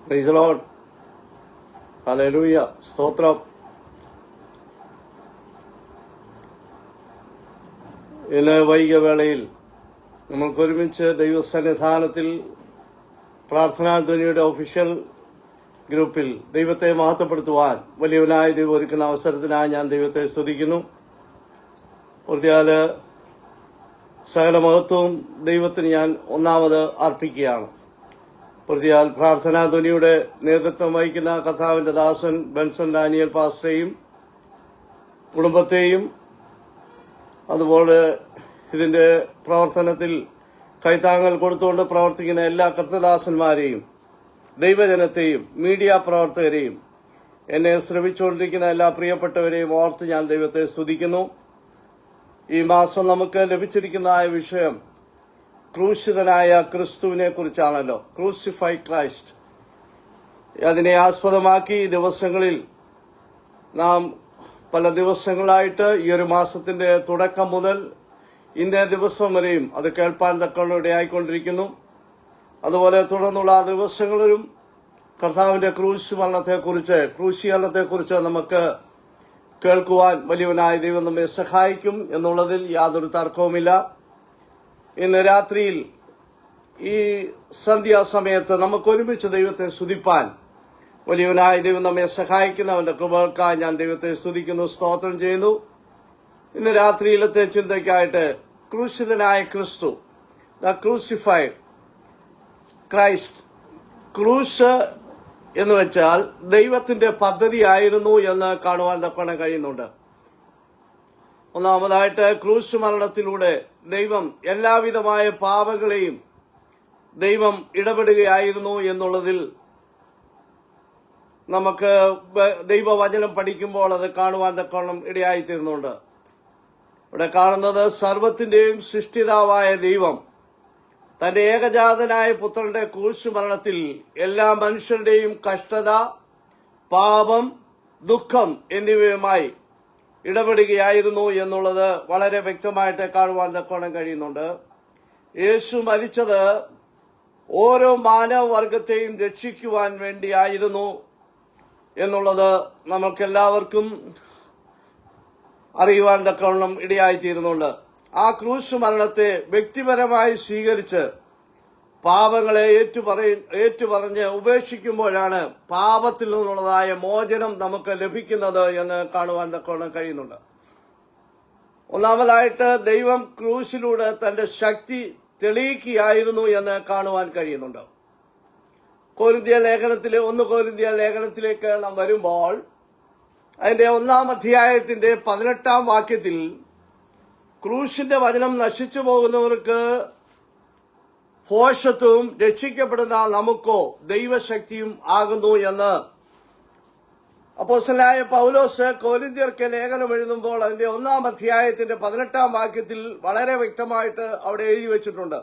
Praise the Lord. Hallelujah. സ്തോത്രം. ഇന്ന് വൈകിയ വേളയിൽ നമ്മൾക്കൊരുമിച്ച് ദൈവസന്നിധാനത്തിൽ പ്രാർത്ഥനാധ്വനിയുടെ ഒഫീഷ്യൽ ഗ്രൂപ്പിൽ ദൈവത്തെ മഹത്വപ്പെടുത്തുവാൻ വലിയവനായ ദൈവം ഒരുക്കുന്ന അവസരത്തിനായി ഞാൻ ദൈവത്തെ സ്തുതിക്കുന്നു. പ്രതിയാല് സകല മഹത്വവും ദൈവത്തിന് ഞാൻ ഒന്നാമത് അർപ്പിക്കുകയാണ്. പ്രതിയാൽ പ്രാർത്ഥനാധ്വനിയുടെ നേതൃത്വം വഹിക്കുന്ന കർത്താവിന്റെ ദാസൻ ബെൻസൺ ഡാനിയൽ പാസ്റ്ററെയും കുടുംബത്തെയും അതുപോലെ ഇതിന്റെ പ്രവർത്തനത്തിൽ കൈത്താങ്ങൽ കൊടുത്തുകൊണ്ട് പ്രവർത്തിക്കുന്ന എല്ലാ കർത്തദാസന്മാരെയും ദൈവജനത്തെയും മീഡിയ പ്രവർത്തകരെയും എന്നെ ശ്രമിച്ചുകൊണ്ടിരിക്കുന്ന എല്ലാ പ്രിയപ്പെട്ടവരെയും ഓർത്ത് ഞാൻ ദൈവത്തെ സ്തുതിക്കുന്നു. ഈ മാസം നമുക്ക് ലഭിച്ചിരിക്കുന്ന വിഷയം ക്രൂശിതനായ ക്രിസ്തുവിനെ കുറിച്ചാണല്ലോ, ക്രൂസിഫൈഡ് ക്രൈസ്റ്റ്. അതിനെ ആസ്പദമാക്കി ഈ ദിവസങ്ങളിൽ നാം പല ദിവസങ്ങളായിട്ട് ഈ ഒരു മാസത്തിന്റെ തുടക്കം മുതൽ ഇന്നേ ദിവസം വരെയും അത് കേൾപ്പാൻ തക്കവണ്ണം ഇടയായിക്കൊണ്ടിരിക്കുന്നു. അതുപോലെ തുടർന്നുള്ള ദിവസങ്ങളിലും കർത്താവിന്റെ ക്രൂശീകരണത്തെക്കുറിച്ച് നമുക്ക് കേൾക്കുവാൻ വലിയവനായ ദൈവം നമ്മെ സഹായിക്കും എന്നുള്ളതിൽ യാതൊരു തർക്കവുമില്ല. ഇന്ന് രാത്രിയിൽ ഈ സന്ധ്യാസമയത്ത് നമുക്ക് ഒരുമിച്ച് ദൈവത്തെ സ്തുതിപ്പാൻ വലിയവനായ ദൈവം നമ്മെ സഹായിക്കുന്നവന്റെ കൃപകൾക്കായി ഞാൻ ദൈവത്തെ സ്തുതിക്കുന്നു, സ്തോത്രം ചെയ്യുന്നു. ഇന്ന് രാത്രിയിലത്തെ ചിന്തയ്ക്കായിട്ട് ക്രൂശിതനായ ക്രിസ്തു, ദ ക്രൂസിഫൈഡ് ക്രൈസ്റ്റ്. ക്രൂശ് എന്ന് വെച്ചാൽ ദൈവത്തിന്റെ പദ്ധതിയായിരുന്നു എന്ന് കാണുവാൻ തക്കവണ്ണം കഴിയുന്നുണ്ട്. ഒന്നാമതായിട്ട് ക്രൂശ് മരണത്തിലൂടെ ദൈവം എല്ലാവിധമായ പാപങ്ങളെയും ദൈവം ഇടപെടുകയായിരുന്നു എന്നുള്ളതിൽ നമുക്ക് ദൈവവചനം പഠിക്കുമ്പോൾ അത് കാണുവാൻ തക്കവണ്ണം ഇടയായിത്തീരുന്നുണ്ട്. ഇവിടെ കാണുന്നത് സർവത്തിന്റെയും സൃഷ്ടിതാവായ ദൈവം തന്റെ ഏകജാതനായ പുത്രന്റെ ക്രൂശ് മരണത്തിൽ എല്ലാ മനുഷ്യരുടെയും കഷ്ടത, പാപം, ദുഃഖം എന്നിവയുമായി ഇടപെടുകയായിരുന്നു എന്നുള്ളത് വളരെ വ്യക്തമായിട്ട് കാണുവാൻ തക്കവണ്ണം കഴിയുന്നുണ്ട്. യേശു മരിച്ചത് ഓരോ മാനവവർഗത്തെയും രക്ഷിക്കുവാൻ വേണ്ടിയായിരുന്നു എന്നുള്ളത് നമുക്കെല്ലാവർക്കും അറിയുവാൻ തക്കവണ്ണം ഇടയായിത്തീരുന്നുണ്ട്. ആ ക്രൂശ് മരണത്തെ വ്യക്തിപരമായി സ്വീകരിച്ച് പാപങ്ങളെ ഏറ്റുപറഞ്ഞ് ഉപേക്ഷിക്കുമ്പോഴാണ് പാപത്തിൽ നിന്നുള്ളതായ മോചനം നമുക്ക് ലഭിക്കുന്നത് എന്ന് കാണുവാൻ തക്കവണ്ണം കഴിയുന്നുണ്ട്. ഒന്നാമതായിട്ട് ദൈവം ക്രൂശിലൂടെ തന്റെ ശക്തി തെളിയിക്കുകയായിരുന്നു എന്ന് കാണുവാൻ കഴിയുന്നുണ്ട്. 1 കൊരിന്ത്യർ ലേഖനത്തിലേക്ക് നാം വരുമ്പോൾ അതിന്റെ 1-ാം അധ്യായത്തിന്റെ 18-ാം വാക്യത്തിൽ ക്രൂശിന്റെ വചനം നശിച്ചു പോകുന്നവർക്ക് ഭോഷത്വവും രക്ഷിക്കപ്പെടുന്ന നമുക്കോ ദൈവശക്തിയും ആകുന്നു എന്ന് അപ്പോസ്തലനായ പൗലോസ് കൊരിന്ത്യർക്ക് ലേഖനം എഴുതുമ്പോൾ അതിന്റെ 1-ാം അധ്യായത്തിന്റെ 18-ാം വാക്യത്തിൽ വളരെ വ്യക്തമായിട്ട് അവിടെ എഴുതി വെച്ചിട്ടുണ്ട്.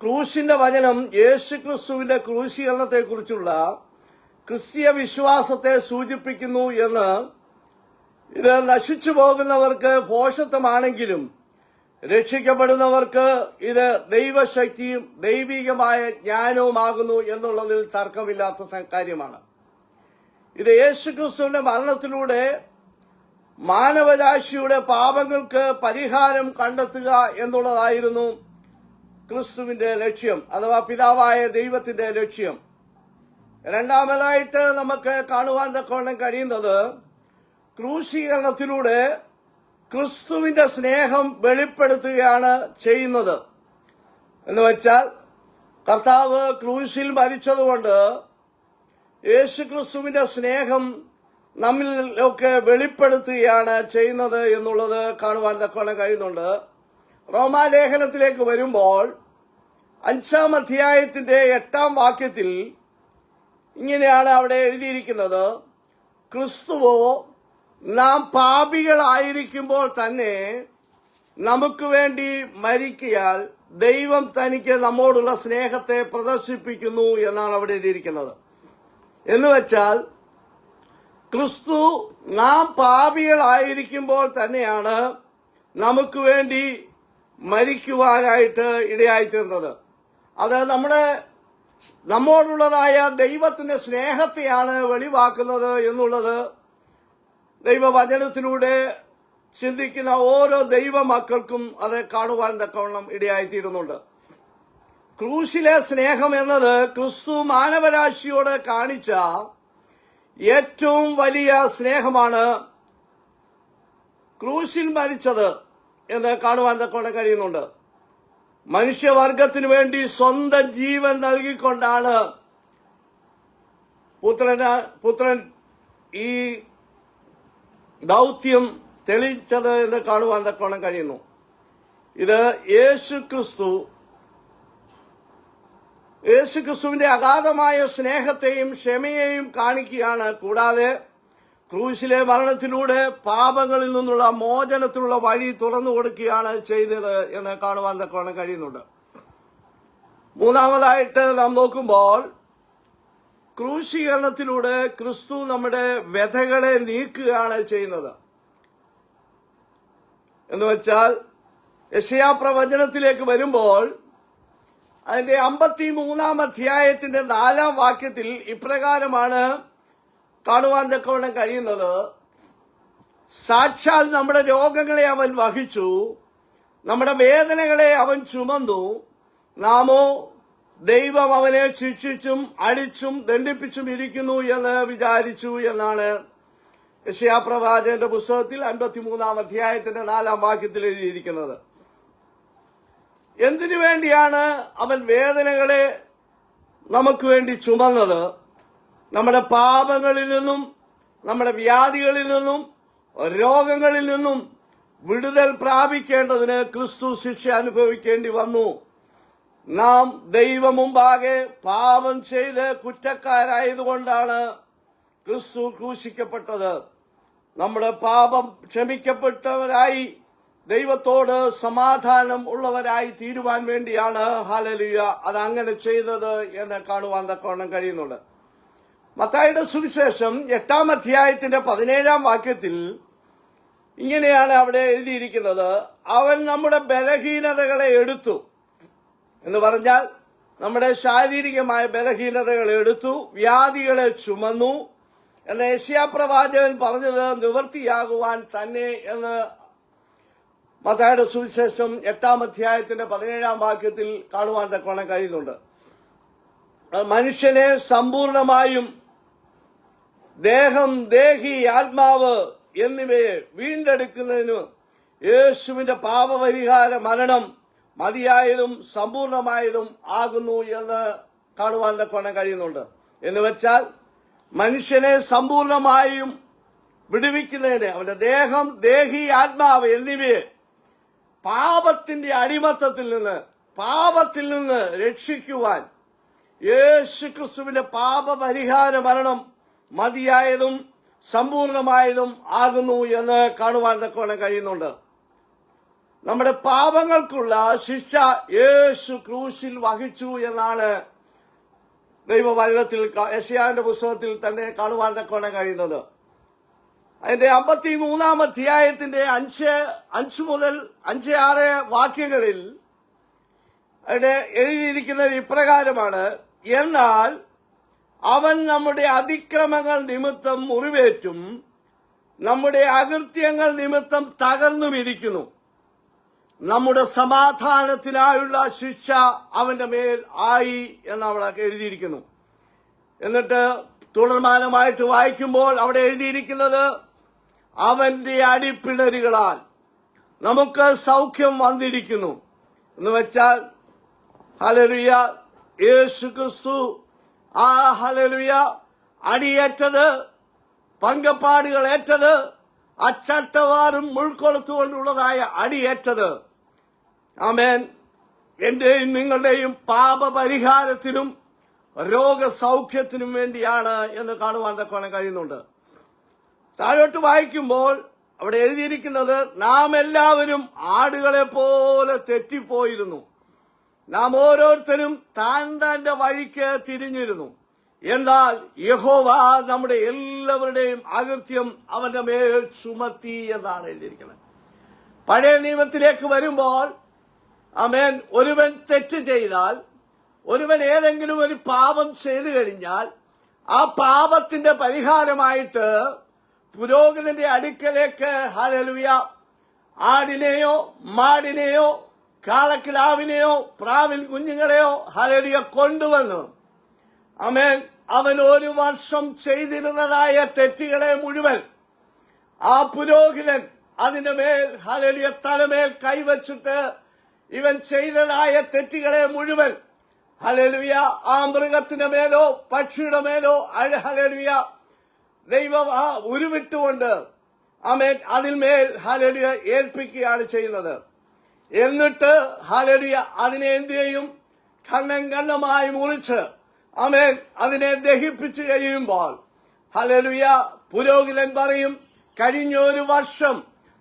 ക്രൂശിന്റെ വചനം യേശുക്രിസ്തുവിന്റെ ക്രൂശീകരണത്തെക്കുറിച്ചുള്ള ക്രിസ്തീയ വിശ്വാസത്തെ സൂചിപ്പിക്കുന്നു എന്ന്, ഇത് നശിച്ചു പോകുന്നവർക്ക് ഭോഷത്വമാണെങ്കിലും രക്ഷിക്കപ്പെടുന്നവർക്ക് ഇത് ദൈവശക്തിയും ദൈവികമായ ജ്ഞാനവുമാകുന്നു എന്നുള്ളതിൽ തർക്കമില്ലാത്ത കാര്യമാണ്. ഇത് യേശുക്രിസ്തുവിന്റെ മരണത്തിലൂടെ മാനവരാശിയുടെ പാപങ്ങൾക്ക് പരിഹാരം കണ്ടെത്തുക എന്നുള്ളതായിരുന്നു ക്രിസ്തുവിന്റെ ലക്ഷ്യം, അഥവാ പിതാവായ ദൈവത്തിന്റെ ലക്ഷ്യം. രണ്ടാമതായിട്ട് നമുക്ക് കാണുവാൻ തക്കവണ്ണം കഴിയുന്നത് ക്രൂശീകരണത്തിലൂടെ ക്രിസ്തുവിന്റെ സ്നേഹം വെളിപ്പെടുത്തുകയാണ് ചെയ്യുന്നത്. എന്ന് വെച്ചാൽ കർത്താവ് ക്രൂശിൽ മരിച്ചതുകൊണ്ട് യേശുക്രിസ്തുവിന്റെ സ്നേഹം നമ്മിലൊക്കെ വെളിപ്പെടുത്തുകയാണ് ചെയ്യുന്നത് എന്നുള്ളത് കാണുവാൻ തക്കവണ്ണം കഴിയുന്നുണ്ട്. റോമാലേഖനത്തിലേക്ക് വരുമ്പോൾ 5-ാം അധ്യായത്തിന്റെ 8-ാം വാക്യത്തിൽ ഇങ്ങനെയാണ് അവിടെ എഴുതിയിരിക്കുന്നത്: ക്രിസ്തുവോ നാം പാപികളായിരിക്കുമ്പോൾ തന്നെ നമുക്ക് വേണ്ടി മരിക്കയാൽ ദൈവം തനിക്ക് നമ്മോടുള്ള സ്നേഹത്തെ പ്രദർശിപ്പിക്കുന്നു എന്നാണ് അവിടെ എഴുതിയിരിക്കുന്നത്. എന്നുവെച്ചാൽ ക്രിസ്തു നാം പാപികളായിരിക്കുമ്പോൾ തന്നെയാണ് നമുക്ക് വേണ്ടി മരിക്കുവാനായിട്ട് ഇടയായിത്തീർന്നത്. അത് നമ്മുടെ നമ്മോടുള്ളതായ ദൈവത്തിന്റെ സ്നേഹത്തെയാണ് വെളിവാക്കുന്നത് എന്നുള്ളത് ദൈവവചനത്തിലൂടെ ചിന്തിക്കുന്ന ഓരോ ദൈവമക്കൾക്കും അത് കാണുവാൻ തക്കവണ്ണം ഇടയായിത്തീരുന്നുണ്ട്. ക്രൂശിലെ സ്നേഹം എന്നത് ക്രിസ്തു മാനവരാശിയോട് കാണിച്ച ഏറ്റവും വലിയ സ്നേഹമാണ്. ക്രൂശിൽ മരിച്ചത് എന്ന് കാണുവാൻ തക്കവണ്ണം കഴിയുന്നുണ്ട്. മനുഷ്യവർഗത്തിനു വേണ്ടി സ്വന്തം ജീവൻ നൽകിക്കൊണ്ടാണ് പുത്രൻ ഈ ദൗത്യം തെളിയിച്ചത് എന്ന് കാണുവാൻ തക്കവണ്ണം കഴിയുന്നു. ഇത് യേശുക്രിസ്തുവിന്റെ അഗാധമായ സ്നേഹത്തെയും ക്ഷമയെയും കാണിക്കുകയാണ്. കൂടാതെ ക്രൂശിലെ മരണത്തിലൂടെ പാപങ്ങളിൽ നിന്നുള്ള മോചനത്തിനുള്ള വഴി തുറന്നു കൊടുക്കുകയാണ് ചെയ്തത് എന്ന് കാണുവാൻ തക്കവണ്ണം കഴിയുന്നുണ്ട്. മൂന്നാമതായിട്ട് നാം നോക്കുമ്പോൾ ക്രൂശീകരണത്തിലൂടെ ക്രിസ്തു നമ്മുടെ വ്യഥകളെ നീക്കുകയാണ് ചെയ്യുന്നത്. എന്ന് വെച്ചാൽ യെശയ്യാ പ്രവചനത്തിലേക്ക് വരുമ്പോൾ അതിന്റെ 53 അധ്യായത്തിന്റെ 4 വാക്യത്തിൽ ഇപ്രകാരമാണ് കാണുവാൻ തക്കവണ്ണം കഴിയുന്നത്. സാക്ഷാൽ നമ്മുടെ രോഗങ്ങളെ അവൻ വഹിച്ചു, നമ്മുടെ വേദനകളെ അവൻ ചുമന്നു, നാമോ ദൈവം അവനെ ശിക്ഷിച്ചും അടിച്ചും ദണ്ഡിപ്പിച്ചും ഇരിക്കുന്നു എന്ന് വിചാരിച്ചു എന്നാണ് യെശയ്യാ പ്രവാചകന്റെ പുസ്തകത്തിൽ 53 അധ്യായത്തിന്റെ 4 വാക്യത്തിൽ എഴുതിയിരിക്കുന്നത്. എന്തിനു വേണ്ടിയാണ് അവൻ വേദനകളെ നമുക്ക് വേണ്ടി ചുമന്നത്? നമ്മുടെ പാപങ്ങളിൽ നിന്നും നമ്മുടെ വ്യാധികളിൽ നിന്നും രോഗങ്ങളിൽ നിന്നും വിടുതൽ പ്രാപിക്കേണ്ടതിന് ക്രിസ്തു ശിക്ഷ അനുഭവിക്കേണ്ടി വന്നു. നാം ദൈവം മുമ്പാകെ പാപം ചെയ്ത് കുറ്റക്കാരായതുകൊണ്ടാണ് ക്രിസ്തു ക്രൂശിക്കപ്പെട്ടത്. നമ്മുടെ പാപം ക്ഷമിക്കപ്പെട്ടവരായി ദൈവത്തോട് സമാധാനം ഉള്ളവരായി തീരുവാൻ വേണ്ടിയാണ് ഹല്ലേലൂയ അതങ്ങനെ ചെയ്തത് എന്ന് കാണുവാൻ തക്കവണ്ണം കഴിയുന്നുണ്ട്. മത്തായിയുടെ സുവിശേഷം 8 അധ്യായത്തിന്റെ 17 വാക്യത്തിൽ ഇങ്ങനെയാണ് അവിടെ എഴുതിയിരിക്കുന്നത്. അവൻ നമ്മുടെ ബലഹീനതകളെ എടുത്തു എന്ന് പറഞ്ഞാൽ നമ്മുടെ ശാരീരികമായ ബലഹീനതകളെ എടുത്തു, വ്യാധികളെ ചുമന്നു എന്ന് യെശയ്യാ പ്രവാചകൻ പറഞ്ഞത് നിവൃത്തിയാകുവാൻ തന്നെ എന്ന് മത്തായിയുടെ സുവിശേഷം 8 അധ്യായത്തിന്റെ 17 വാക്യത്തിൽ കാണുവാൻ തക്കവണ്ണം കഴിയുന്നുണ്ട്. മനുഷ്യനെ സമ്പൂർണമായും ദേഹം, ദേഹി, ആത്മാവ് എന്നിവയെ വീണ്ടെടുക്കുന്നതിന് യേശുവിന്റെ പാപപരിഹാര മരണം മതിയായതും സമ്പൂർണമായതും ആകുന്നു എന്ന് കാണുവാൻ തക്കവണ്ണം കഴിയുന്നുണ്ട്. എന്ന് വെച്ചാൽ മനുഷ്യനെ സമ്പൂർണമായും വിടുവിക്കുന്നതിന് അവന്റെ ദേഹം, ദേഹി, ആത്മാവ് എന്നിവയെ പാപത്തിന്റെ പാപത്തിൽ നിന്ന് രക്ഷിക്കുവാൻ യേശുക്രിസ്തുവിന്റെ പാപപരിഹാര മരണം മതിയായതും സമ്പൂർണമായതും ആകുന്നു എന്ന് കാണുവാൻ തക്കവണ്ണം കഴിയുന്നുണ്ട്. നമ്മുടെ പാപങ്ങൾക്കുള്ള ശിക്ഷ യേശു ക്രൂശിൽ വഹിച്ചു എന്നാണ് ദൈവവചനത്തിൽ യെശയ്യാവിന്റെ പുസ്തകത്തിൽ തന്നെ കാണുവാൻ തക്കവണ്ണം കഴിയുന്നത്. അതിന്റെ 53 അധ്യായത്തിന്റെ 5 മുതൽ 5-6 വാക്യങ്ങളിൽ അവിടെ എഴുതിയിരിക്കുന്നത് ഇപ്രകാരമാണ്. എന്നാൽ അവൻ നമ്മുടെ അതിക്രമങ്ങൾ നിമിത്തം മുറിവേറ്റും നമ്മുടെ അകൃത്യങ്ങൾ നിമിത്തം തകർന്നുമിരിക്കുന്നു. നമ്മുടെ സമാധാനത്തിനായുള്ള ശിക്ഷ അവന്റെ മേൽ ആയി എന്ന് അവിടെ എഴുതിയിരിക്കുന്നു. എന്നിട്ട് തുടർമാനമായിട്ട് വായിക്കുമ്പോൾ അവിടെ എഴുതിയിരിക്കുന്നത് അവന്റെ അടിപ്പിണരുകളാൽ നമുക്ക് സൗഖ്യം വന്നിരിക്കുന്നു എന്ന് വെച്ചാൽ ഹല്ലേലൂയ യേശു ക്രിസ്തു ആ ഹല്ലേലൂയ അടിയേറ്റത്, പങ്കപ്പാടുകൾ ഏറ്റത്, അച്ചട്ടവാറും മുൾക്കൊളുത്തുകൊണ്ടുള്ളതായ അടിയേറ്റത് ആമേൻ എന്റെയും നിങ്ങളുടെയും പാപപരിഹാരത്തിനും രോഗസൗഖ്യത്തിനും വേണ്ടിയാണ് എന്ന് കാണുവാൻ തക്കവണ്ണം കഴിയുന്നുണ്ട്. താഴോട്ട് വായിക്കുമ്പോൾ അവിടെ എഴുതിയിരിക്കുന്നത് നാം എല്ലാവരും ആടുകളെ പോലെ തെറ്റിപ്പോയിരുന്നു, നാം ഓരോരുത്തരും താൻ്റെ വഴിക്ക് തിരിഞ്ഞിരുന്നു, എന്നാൽ യഹോവ നമ്മുടെ എല്ലാവരുടെയും അകൃത്യം അവന്റെ മേൽ ചുമത്തി എന്നാണ് എഴുതിയിരിക്കുന്നത്. പഴയ നിയമത്തിലേക്ക് വരുമ്പോൾ ആമേൻ ഒരുവൻ തെറ്റ് ചെയ്താൽ ഒരുവൻ ഏതെങ്കിലും ഒരു പാപം ചെയ്തു കഴിഞ്ഞാൽ ആ പാപത്തിന്റെ പരിഹാരമായിട്ട് പുരോഹിതന്റെ അടുക്കലേക്ക് ഹല്ലേലൂയ ആടിനെയോ മാടിനെയോ കാളക്കിടാവിനെയോ പ്രാവിൻ കുഞ്ഞുങ്ങളെയോ ഹല്ലേലൂയ കൊണ്ടുവന്നു. ആമേൻ. അവൻ ഒരു വർഷം ചെയ്തിരുന്നതായ തെറ്റുകളെ മുഴുവൻ ആ പുരോഹിതൻ അതിന്റെ മേൽ ഹല്ലേലൂയ തലമേൽ കൈവച്ചിട്ട് ഇവൻ ചെയ്തതായ തെറ്റുകളെ മുഴുവൻ ഹല്ലേലൂയ ആ മൃഗത്തിന്റെ മേലോ പക്ഷിയുടെ മേലോ ഹല്ലേലൂയ ദൈവം ആ ഉരുവിട്ടുകൊണ്ട് ആമേൻ അതിന്മേൽ ഹല്ലേലൂയ ഏൽപ്പിക്കുകയാണ് ചെയ്യുന്നത്. എന്നിട്ട് ഹല്ലേലൂയ അതിനെ എന്ത് ചെയ്യും? ഖണ്ഡമായി മുറിച്ച് ആമേൻ അതിനെ ദഹിപ്പിച്ചു കഴിയുമ്പോൾ ഹല്ലേലൂയ പുരോഹിതൻ പറയും, കഴിഞ്ഞ ഒരു വർഷം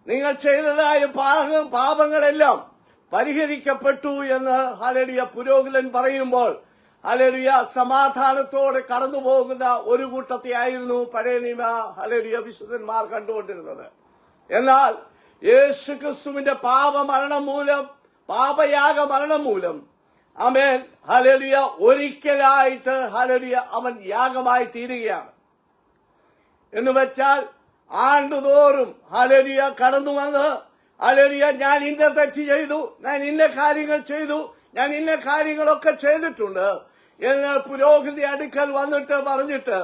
നിങ്ങൾ ചെയ്തതായ പാപങ്ങളെല്ലാം പരിഹരിക്കപ്പെട്ടു എന്ന് ഹല്ലേലൂയ പുരോഹിതൻ പറയുമ്പോൾ ഹല്ലേലൂയ സമാധാനത്തോടെ കടന്നു പോകുന്ന ഒരു കൂട്ടത്തെയായിരുന്നു പഴയ നിയമ ഹല്ലേലൂയ വിശുദ്ധന്മാർ കണ്ടുകൊണ്ടിരുന്നത്. എന്നാൽ യേശുക്രിസ്തുവിന്റെ പാപയാഗ മരണം മൂലം ആമേൻ ഹല്ലേലൂയ ഒരിക്കലായിട്ട് ഹല്ലേലൂയ അവൻ യാഗമായി തീരുകയാണ്. എന്ന് വെച്ചാൽ ആണ്ടുതോറും ഹല്ലേലൂയ കടന്നു വന്ന് ഹല്ലേലൂയ ഞാൻ ഇന്ന തെറ്റ് ചെയ്തു, ഞാൻ ഇന്ന കാര്യങ്ങൾ ചെയ്തു, ഞാൻ ഇന്ന കാര്യങ്ങളൊക്കെ ചെയ്തിട്ടുണ്ട് എന്ന് പുരോഹിത അടുക്കൽ വന്നിട്ട് പറഞ്ഞിട്ട്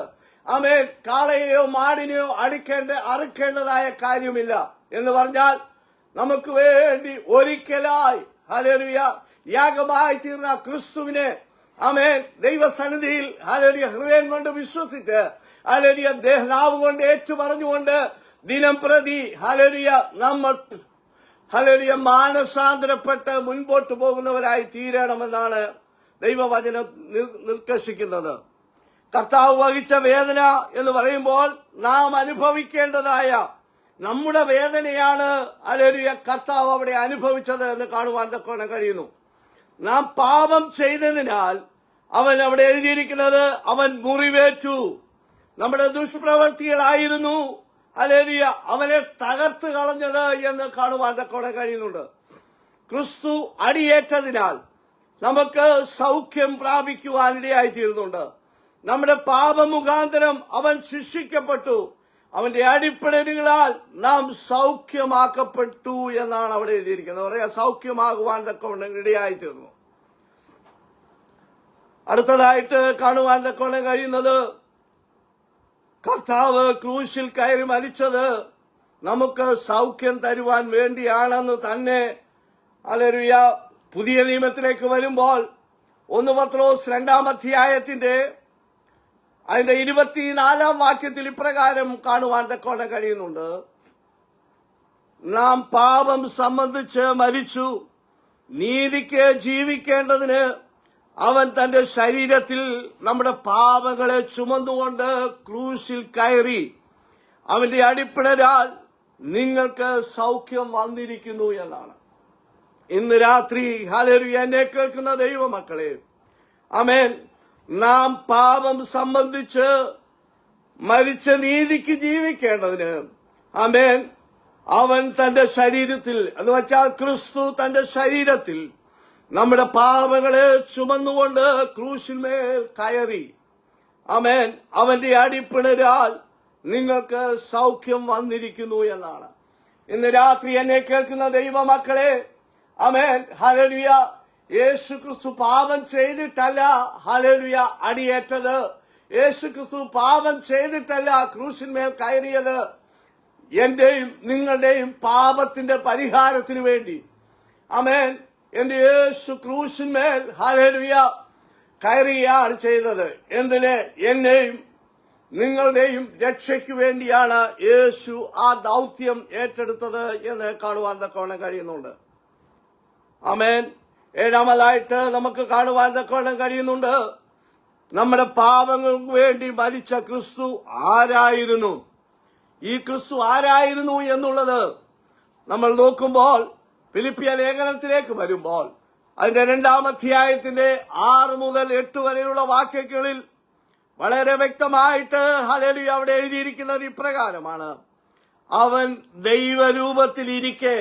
ആമേൻ കാളയെയോ മാടിനെയോ അറുക്കേണ്ടതായ കാര്യമില്ല എന്ന് പറഞ്ഞാൽ നമുക്ക് വേണ്ടി ഒരിക്കലായി ഹല്ലേലൂയ യാഗമായി തീർന്ന ക്രിസ്തുവിനെ ആമേൻ ദൈവസന്നിധിയിൽ ഹല്ലേലൂയ ഹൃദയം കൊണ്ട് വിശ്വസിച്ച് ഹല്ലേലൂയ നാവ് കൊണ്ട് ഏറ്റു പറഞ്ഞുകൊണ്ട് ദിനം പ്രതി ഹല്ലേലൂയ നമ്മൾ ഹല്ലേലൂയ മാനസാന്തരപ്പെട്ട് മുൻപോട്ട് പോകുന്നവരായി തീരണമെന്നാണ് ദൈവവചനം നിർദ്ദേശിക്കുന്നത്. കർത്താവ് വഹിച്ച വേദന എന്ന് പറയുമ്പോൾ നാം അനുഭവിക്കേണ്ടതായ നമ്മുടെ വേദനയാണ് ഹല്ലേലൂയ കർത്താവ് അവിടെ അനുഭവിച്ചത് എന്ന് കാണുവാൻ തക്കവണ്ണം കഴിയുന്നു. നാം പാപം ചെയ്തതിനാൽ അവൻ അവിടെ എഴുതിയിരിക്കുന്നത് അവൻ മുറിവേറ്റു. നമ്മുടെ ദുഷ്പ്രവൃത്തികളായിരുന്നു ഹല്ലേലൂയ അവനെ തകർത്ത് കളഞ്ഞത് എന്ന് കാണുവാൻ തക്കവണ്ണം കഴിയുന്നുണ്ട്. ക്രിസ്തു അടിയേറ്റതിനാൽ നമുക്ക് സൗഖ്യം പ്രാപിക്കുവാനിടയായിത്തീരുന്നുണ്ട്. നമ്മുടെ പാപമുഖാന്തരം അവൻ ശിക്ഷിക്കപ്പെട്ടു, അവന്റെ അടിപ്പിണരുകളാൽ നാം സൗഖ്യമാക്കപ്പെട്ടു എന്നാണ് അവിടെ എഴുതിയിരിക്കുന്നത്. പറയാ സൗഖ്യമാകുവാൻ തക്കവണ്ണം ഇടയായിത്തീർന്നു. അടുത്തതായിട്ട് കാണുവാൻ തക്കവണ്ണം കഴിയുന്നത് കർത്താവ് ക്രൂശിൽ കയറി മരിച്ചത് നമുക്ക് സൗഖ്യം തരുവാൻ വേണ്ടിയാണെന്ന് തന്നെ. ഹല്ലേലൂയ പുതിയ നിയമത്തിലേക്ക് വരുമ്പോൾ 1 പത്രോസ് 2-ാം അധ്യായത്തിന്റെ അതിന്റെ 24-ാം വാക്യത്തിൽ ഇപ്രകാരം കാണുവാൻ തക്കവണ്ണം കഴിയുന്നുണ്ട്. നാം പാപം സംബന്ധിച്ച് മരിച്ചു, നീതിക്ക് ജീവിക്കേണ്ടതിന് അവൻ തന്റെ ശരീരത്തിൽ നമ്മുടെ പാപങ്ങളെ ചുമന്നുകൊണ്ട് ക്രൂശിൽ കയറി, അവന്റെ അടിപ്പിണരാൽ നിങ്ങൾക്ക് സൗഖ്യം വന്നിരിക്കുന്നു എന്നാണ്. ഇന്ന് രാത്രി ഹല്ലേലൂയ എന്നെ കേൾക്കുന്ന ദൈവമക്കളെ, ആമേൻ, നാം പാപം സംബന്ധിച്ച് മരിച്ച നീതിക്ക് ജീവിക്കേണ്ടതിന് ആമേൻ അവൻ തന്റെ ശരീരത്തിൽ എന്ന് വെച്ചാൽ ക്രിസ്തു തന്റെ ശരീരത്തിൽ നമ്മുടെ പാപങ്ങളെ ചുമന്നുകൊണ്ട് ക്രൂശിന്മേൽ കയറി, ആമേൻ, അവന്റെ അടിപ്പിണരാൽ നിങ്ങൾക്ക് സൗഖ്യം വന്നിരിക്കുന്നു എന്നാണ്. ഇന്ന് രാത്രി എന്നെ കേൾക്കുന്ന ദൈവമക്കളെ, ആമേൻ, ഹല്ലേലൂയ, യേശു ക്രിസ്തു പാപം ചെയ്തിട്ടല്ല ഹല്ലേലൂയ അടിയേറ്റത്. യേശു ക്രിസ്തു പാപം ചെയ്തിട്ടല്ല ക്രൂശിന്മേൽ കയറിയത്. എന്റെയും നിങ്ങളുടെയും പാപത്തിന്റെ പരിഹാരത്തിന് വേണ്ടി ആമേൻ എന്റെ യേശു ക്രൂശിന്മേൽ ഹല്ലേലൂയ കയറുകയാണ് ചെയ്തത്. എന്തിന്? എന്നെയും നിങ്ങളുടെയും രക്ഷയ്ക്ക് വേണ്ടിയാണ് യേശു ആ ദൗത്യം ഏറ്റെടുത്തത് എന്ന് കാണുവാൻ തക്കവണ്ണം കഴിയുന്നുണ്ട്. ആമേൻ. 7-ാമതായിട്ട് നമുക്ക് കാണുവാൻ തക്കവണ്ണം കഴിയുന്നുണ്ട്, നമ്മുടെ പാപങ്ങൾക്ക് വേണ്ടി മരിച്ച ക്രിസ്തു ആരായിരുന്നു. ഈ ക്രിസ്തു ആരായിരുന്നു എന്നുള്ളത് നമ്മൾ നോക്കുമ്പോൾ ഫിലിപ്പിയ ലേഖനത്തിലേക്ക് വരുമ്പോൾ അതിന്റെ 2-ാം അധ്യായത്തിന്റെ 6 മുതൽ 8 വരെയുള്ള വാക്യങ്ങളിൽ വളരെ വ്യക്തമായിട്ട് ഹല്ലേലൂയ അവിടെ എഴുതിയിരിക്കുന്നത് ഇപ്രകാരമാണ്: അവൻ ദൈവരൂപത്തിലിരിക്കെ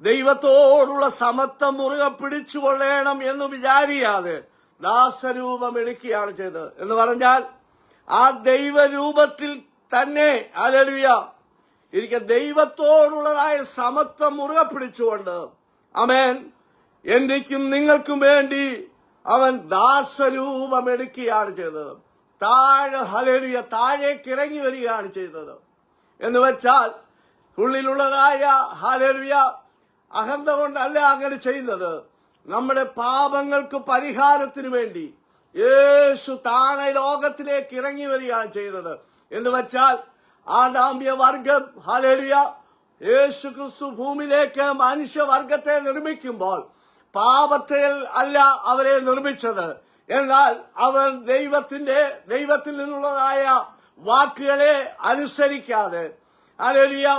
ദൈവത്തോടുള്ള സമത്വം മുറുകെ പിടിച്ചുകൊള്ളണം എന്ന് വിചാരിയാതെ ദാസരൂപം എടുക്കുകയാണ് ചെയ്തത്. എന്ന് പറഞ്ഞാൽ ആ ദൈവരൂപത്തിൽ തന്നെ ഹല്ലേലൂയ ദൈവത്തോടുള്ളതായ സമത്വം മുറുകെ പിടിച്ചുകൊണ്ട് ആമേൻ എനിക്കും നിങ്ങൾക്കും വേണ്ടി അവൻ ദാസരൂപം എടുക്കുകയാണ് ചെയ്തത്. ഹല്ലേലൂയ താഴേക്ക് ഇറങ്ങി വരികയാണ് ചെയ്തത്. എന്ന് വെച്ചാൽ ഉള്ളിലുള്ളതായ ഹല്ലേലൂയ അഹന്ത കൊണ്ടല്ല അങ്ങനെ ചെയ്യുന്നത്. നമ്മുടെ പാപങ്ങൾക്ക് പരിഹാരത്തിന് വേണ്ടി യേശു താഴെ ലോകത്തിലേക്ക് ഇറങ്ങി വരികയാണ് ചെയ്തത്. എന്ന് വെച്ചാൽ ആദാമ്യ വർഗം ഹല്ലേലൂയ യേശു ക്രിസ്തു ഭൂമിയിലേക്ക് മനുഷ്യവർഗത്തെ നിർമ്മിക്കുമ്പോൾ പാപത്തിൽ അല്ല അവരെ നിർമ്മിച്ചത്. എന്നാൽ അവർ ദൈവത്തിൽ നിന്നുള്ളതായ വാക്കുകളെ അനുസരിക്കാതെ ഹല്ലേലൂയ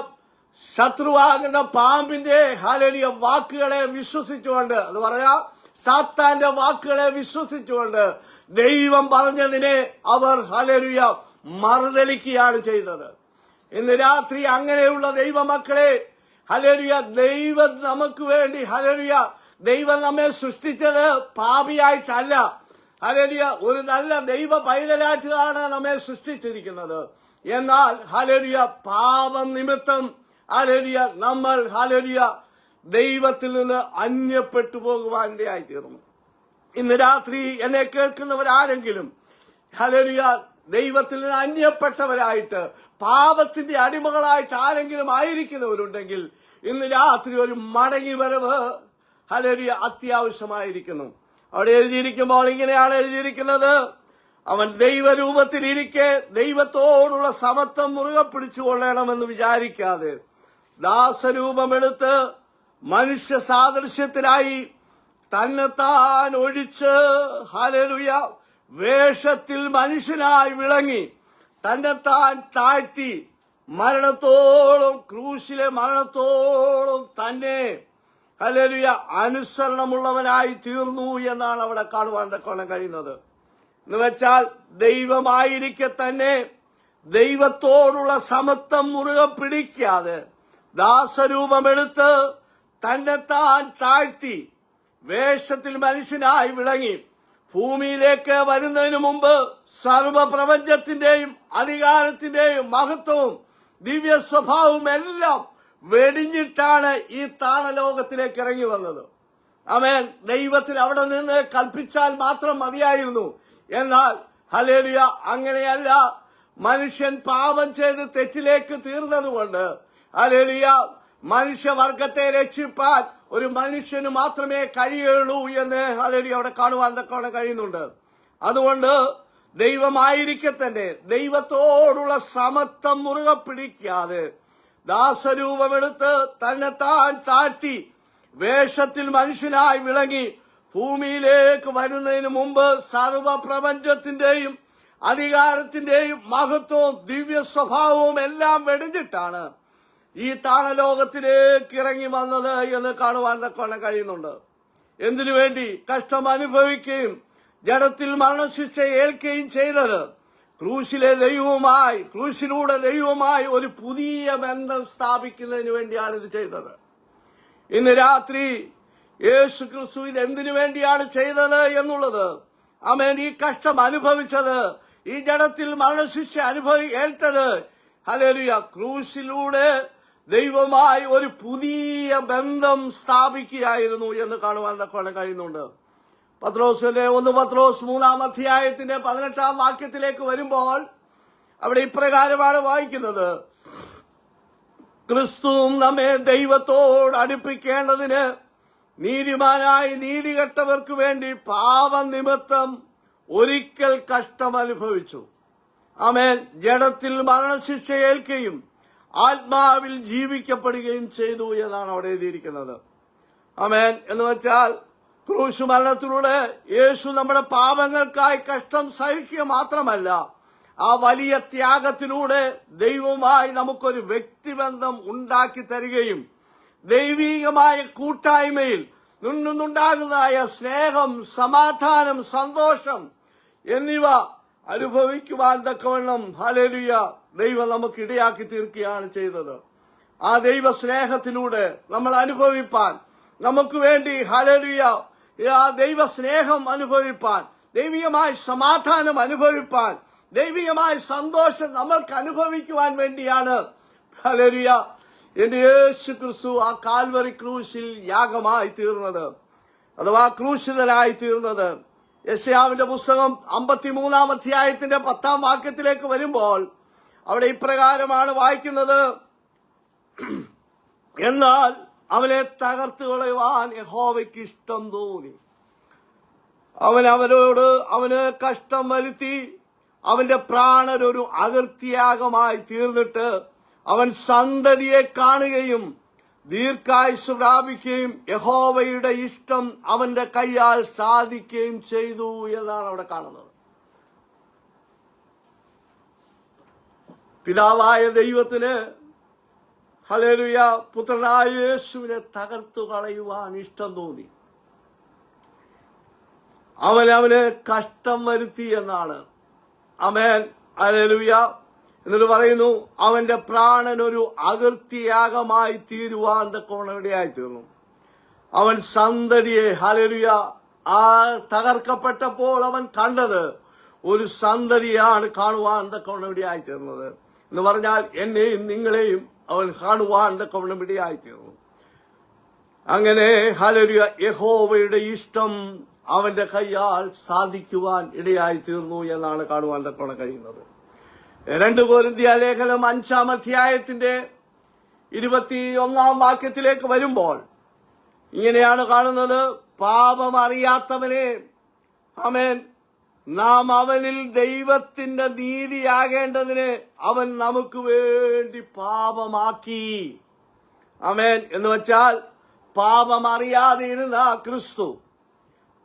ശത്രുവാകുന്ന പാമ്പിന്റെ ഹല്ലേലൂയ വാക്കുകളെ വിശ്വസിച്ചുകൊണ്ട്, അത് പറയാ സാത്താന്റെ വാക്കുകളെ വിശ്വസിച്ചുകൊണ്ട് ദൈവം പറഞ്ഞതിനെ അവർ ഹല്ലേലൂയ മറുതലിക്കുകയാണ് ചെയ്തത്. ഇന്ന് രാത്രി അങ്ങനെയുള്ള ദൈവമക്കളെ ഹല്ലേലൂയ ദൈവം നമുക്ക് വേണ്ടി ഹല്ലേലൂയ ദൈവം നമ്മെ സൃഷ്ടിച്ചത് പാപിയായിട്ടല്ല. ഹല്ലേലൂയ ഒരു നല്ല ദൈവ പൈതലായിട്ടാണ് നമ്മെ സൃഷ്ടിച്ചിരിക്കുന്നത്. എന്നാൽ ഹല്ലേലൂയ പാപം നിമിത്തം ഹല്ലേലൂയ നമ്മൾ ഹല്ലേലൂയ ദൈവത്തിൽ നിന്ന് അന്യപ്പെട്ടു പോകുവാനിടയായി തീർന്നു. ഇന്ന് രാത്രി എന്നെ കേൾക്കുന്നവരാരെങ്കിലും ഹല്ലേലൂയ ദൈവത്തിൽ നിന്ന് അന്യപ്പെട്ടവരായിട്ട് പാപത്തിന്റെ അടിമകളായിട്ട് ആരെങ്കിലും ആയിരിക്കുന്നവരുണ്ടെങ്കിൽ ഇന്ന് രാത്രി ഒരു മടങ്ങി വരവ് ഹല്ലേലൂയ അത്യാവശ്യമായിരിക്കുന്നു. അവിടെ എഴുതിയിരിക്കുമ്പോൾ ഇങ്ങനെയാണ് എഴുതിയിരിക്കുന്നത്, അവൻ ദൈവരൂപത്തിലിരിക്കെ ദൈവത്തോടുള്ള സമത്വം മുറുകെ പിടിച്ചുകൊള്ളണമെന്ന് വിചാരിക്കാതെ ദാസരൂപമെടുത്ത് മനുഷ്യ സാദൃശ്യത്തിലായി തന്നെത്താൻ ഒഴിച്ച് ഹല്ലേലൂയ വേഷത്തിൽ മനുഷ്യനായി വിളങ്ങി തന്നെത്താൻ താഴ്ത്തി ക്രൂശിലെ മരണത്തോളം തന്നെ ഹല്ലേലൂയ അനുസരണമുള്ളവനായി തീർന്നു എന്നാണ് അവിടെ കാണുവാൻ കഴിയുന്നത്. എന്ന് വെച്ചാൽ ദൈവമായിരിക്കെ തന്നെ ദൈവത്തോടുള്ള സമത്വം മുറുകെ പിടിക്കാതെ ദാസരൂപമെടുത്ത് തന്നെത്താൻ താഴ്ത്തി വേഷത്തിൽ മനുഷ്യനായി വിളങ്ങി ഭൂമിയിലേക്ക് വരുന്നതിന് മുമ്പ് സർവപ്രപഞ്ചത്തിന്റെയും അധികാരത്തിന്റെയും മഹത്വവും ദിവ്യ സ്വഭാവവും എല്ലാം വെടിഞ്ഞിട്ടാണ് ഈ താണലോകത്തിലേക്ക് ഇറങ്ങി വന്നത്. ആമേൻ. ദൈവത്തിൽ അവിടെ നിന്ന് കൽപ്പിച്ചാൽ മാത്രം മതിയായിരുന്നു. എന്നാൽ ഹല്ലേലൂയ അങ്ങനെയല്ല. മനുഷ്യൻ പാപം ചെയ്ത് തെറ്റിലേക്ക് തീർന്നതുകൊണ്ട് ഹല്ലേലൂയ മനുഷ്യവർഗത്തെ രക്ഷിപ്പാൻ ഒരു മനുഷ്യന് മാത്രമേ കഴിയുള്ളൂ എന്ന് ഹല്ലേലൂയ അവിടെ കാണുവാൻ കഴിയുന്നുണ്ട്. അതുകൊണ്ട് ദൈവമായിരിക്കെ തന്നെ ദൈവത്തോടുള്ള സമത്വം മുറുകെ പിടിക്കാതെ ദാസരൂപമെടുത്ത് തന്നെത്താൻ താഴ്ത്തി വേഷത്തിൽ മനുഷ്യനായി വിളങ്ങി ഭൂമിയിലേക്ക് വരുന്നതിന് മുമ്പ് സർവപ്രപഞ്ചത്തിന്റെയും അധികാരത്തിന്റെയും മഹത്വവും ദിവ്യ സ്വഭാവവും എല്ലാം വെടിഞ്ഞിട്ടാണ് ഈ താണലോകത്തിലേക്ക് ഇറങ്ങി വന്നത് എന്ന് കാണുവാൻ കഴിയുന്നുണ്ട്. എന്തിനു വേണ്ടി? കഷ്ടം അനുഭവിക്കുകയും ജഡത്തിൽ മരണശിക്ഷ ഏൽക്കുകയും ചെയ്തത് ക്രൂശിലൂടെ ദൈവവുമായി ഒരു പുതിയ ബന്ധം സ്ഥാപിക്കുന്നതിന് വേണ്ടിയാണ് ഇത് ചെയ്തത്. ഇന്ന് രാത്രി യേശു ക്രിസ്തു ഇത് എന്തിനു വേണ്ടിയാണ് ചെയ്തത് എന്നുള്ളത്, ആമേൻ, ഈ കഷ്ടം അനുഭവിച്ചത്, ഈ ജഡത്തിൽ മരണശിക്ഷ ഏൽത്തത് ഹല്ലേലൂയ ക്രൂശിലൂടെ ദൈവമായി ഒരു പുതിയ ബന്ധം സ്ഥാപിക്കുകയായിരുന്നു എന്ന് കാണുവാൻ കഴിയുന്നുണ്ട്. 1 പത്രോസ് 3 അധ്യായത്തിന്റെ 18 വാക്യത്തിലേക്ക് വരുമ്പോൾ അവിടെ ഇപ്രകാരമാണ് വായിക്കുന്നത്, ക്രിസ്തുവും നമ്മെ ദൈവത്തോട് അടുപ്പിക്കേണ്ടതിന് നീതിമാനായി നീതികെട്ടവർക്ക് വേണ്ടി പാപനിമിത്തം ഒരിക്കൽ കഷ്ടം അനുഭവിച്ചു. ആമേൻ. ജഡത്തിൽ മരണശിക്ഷ ഏൽക്കുകയും ആത്മാവിൽ ജീവിക്കപ്പെടുകയും ചെയ്തു എന്നാണ് അവിടെ എഴുതിയിരിക്കുന്നത്. ആമേൻ. എന്ന് വെച്ചാൽ ക്രൂശ് മരണത്തിലൂടെ യേശു നമ്മുടെ പാപങ്ങൾക്കായി കഷ്ടം സഹിക്കുക മാത്രമല്ല, ആ വലിയ ത്യാഗത്തിലൂടെ ദൈവവുമായി നമുക്കൊരു വ്യക്തിബന്ധം ഉണ്ടാക്കി തരികയും ദൈവീകമായ കൂട്ടായ്മയിൽ നിന്നുണ്ടാകുന്നതായ സ്നേഹം, സമാധാനം, സന്തോഷം എന്നിവ അനുഭവിക്കുവാൻ തക്കവണ്ണം ഹല്ലേലൂയ ദൈവം നമുക്ക് ഇടയാക്കി തീർക്കുകയാണ് ചെയ്തത്. ആ ദൈവ സ്നേഹത്തിലൂടെ നമ്മൾ അനുഭവിപ്പാൻ, നമുക്ക് വേണ്ടി ഹല്ലേലൂയ ആ ദൈവ സ്നേഹം അനുഭവിപ്പാൻ, ദൈവികമായ സമാധാനം അനുഭവിപ്പാൻ, ദൈവികമായ സന്തോഷം നമ്മൾക്ക് അനുഭവിക്കുവാൻ വേണ്ടിയാണ് ഹല്ലേലൂയ എന്റെ യേശു ക്രിസ്തു ആ കാൽവറി ക്രൂശിൽ യാഗമായി തീർന്നത്, അഥവാ ക്രൂശിതനായി തീർന്നത്. യെശയ്യാവിന്റെ പുസ്തകം 53-ാം അധ്യായത്തിന്റെ 10-ാം വാക്യത്തിലേക്ക് വരുമ്പോൾ അവിടെ ഇപ്രകാരമാണ് വായിക്കുന്നത്: എന്നാൽ അവനെ തകർത്ത് കളയുവാൻ യഹോവയ്ക്ക് ഇഷ്ടം തോന്നി. അവന് കഷ്ടം വരുത്തി അവന്റെ പ്രാണനൊരു അകൃത്യയാഗമായി തീർന്നിട്ട് അവൻ സന്തതിയെ കാണുകയും ദീർഘായുസ് പ്രാപിക്കുകയും യഹോവയുടെ ഇഷ്ടം അവന്റെ കൈയാൽ സാധിക്കുകയും ചെയ്തു എന്നാണ് അവിടെ കാണുന്നത്. പിതാവായ ദൈവത്തിന് ഹല്ലേലൂയ പുത്രനായ യേശുവിനെ തകർത്തു കളയുവാൻ ഇഷ്ടം തോന്നി. അവന് കഷ്ടം വരുത്തി എന്നാണ്. ആമേൻ, ഹല്ലേലൂയ. എന്നിട്ട് പറയുന്നു, അവന്റെ പ്രാണൻ ഒരു അകൃത്യയാഗമായി തീരുവാൻ തക്കവണ്ണമിടയായി തീർന്നു. അവൻ സന്തതിയെ ഹല്ലേലൂയ ആ തകർക്കപ്പെട്ടപ്പോൾ അവൻ കണ്ടത് ഒരു സന്തതിയാണ് കാണുവാൻ തക്കവണ്ണമിടയായി തീർന്നത്. എന്ന് പറഞ്ഞാൽ എന്നെയും നിങ്ങളെയും അവൻ കാണുവാൻ തക്കവണ്ണമിടയായി തീർന്നു. അങ്ങനെ ഹല്ലേലൂയ യഹോവയുടെ ഇഷ്ടം അവന്റെ കൈയാൽ സാധിക്കുവാൻ ഇടയായി തീർന്നു എന്നാണ് കാണുവാൻ തക്കവണ്ണം കഴിയുന്നത്. 2 കൊരിന്ത്യർ ലേഖനം 5-ാം അധ്യായത്തിന്റെ 21-ാം വാക്യത്തിലേക്ക് വരുമ്പോൾ ഇങ്ങനെയാണ് കാണുന്നത്: പാപം അറിയാത്തവനെ ആമേൻ നാം അവനിൽ ദൈവത്തിന്റെ നീതിയാകേണ്ടതിന് അവൻ നമുക്ക് വേണ്ടി പാപമാക്കി. ആമേൻ എന്ന് വെച്ചാൽ പാപം അറിയാതെ ഇരുന്ന ക്രിസ്തു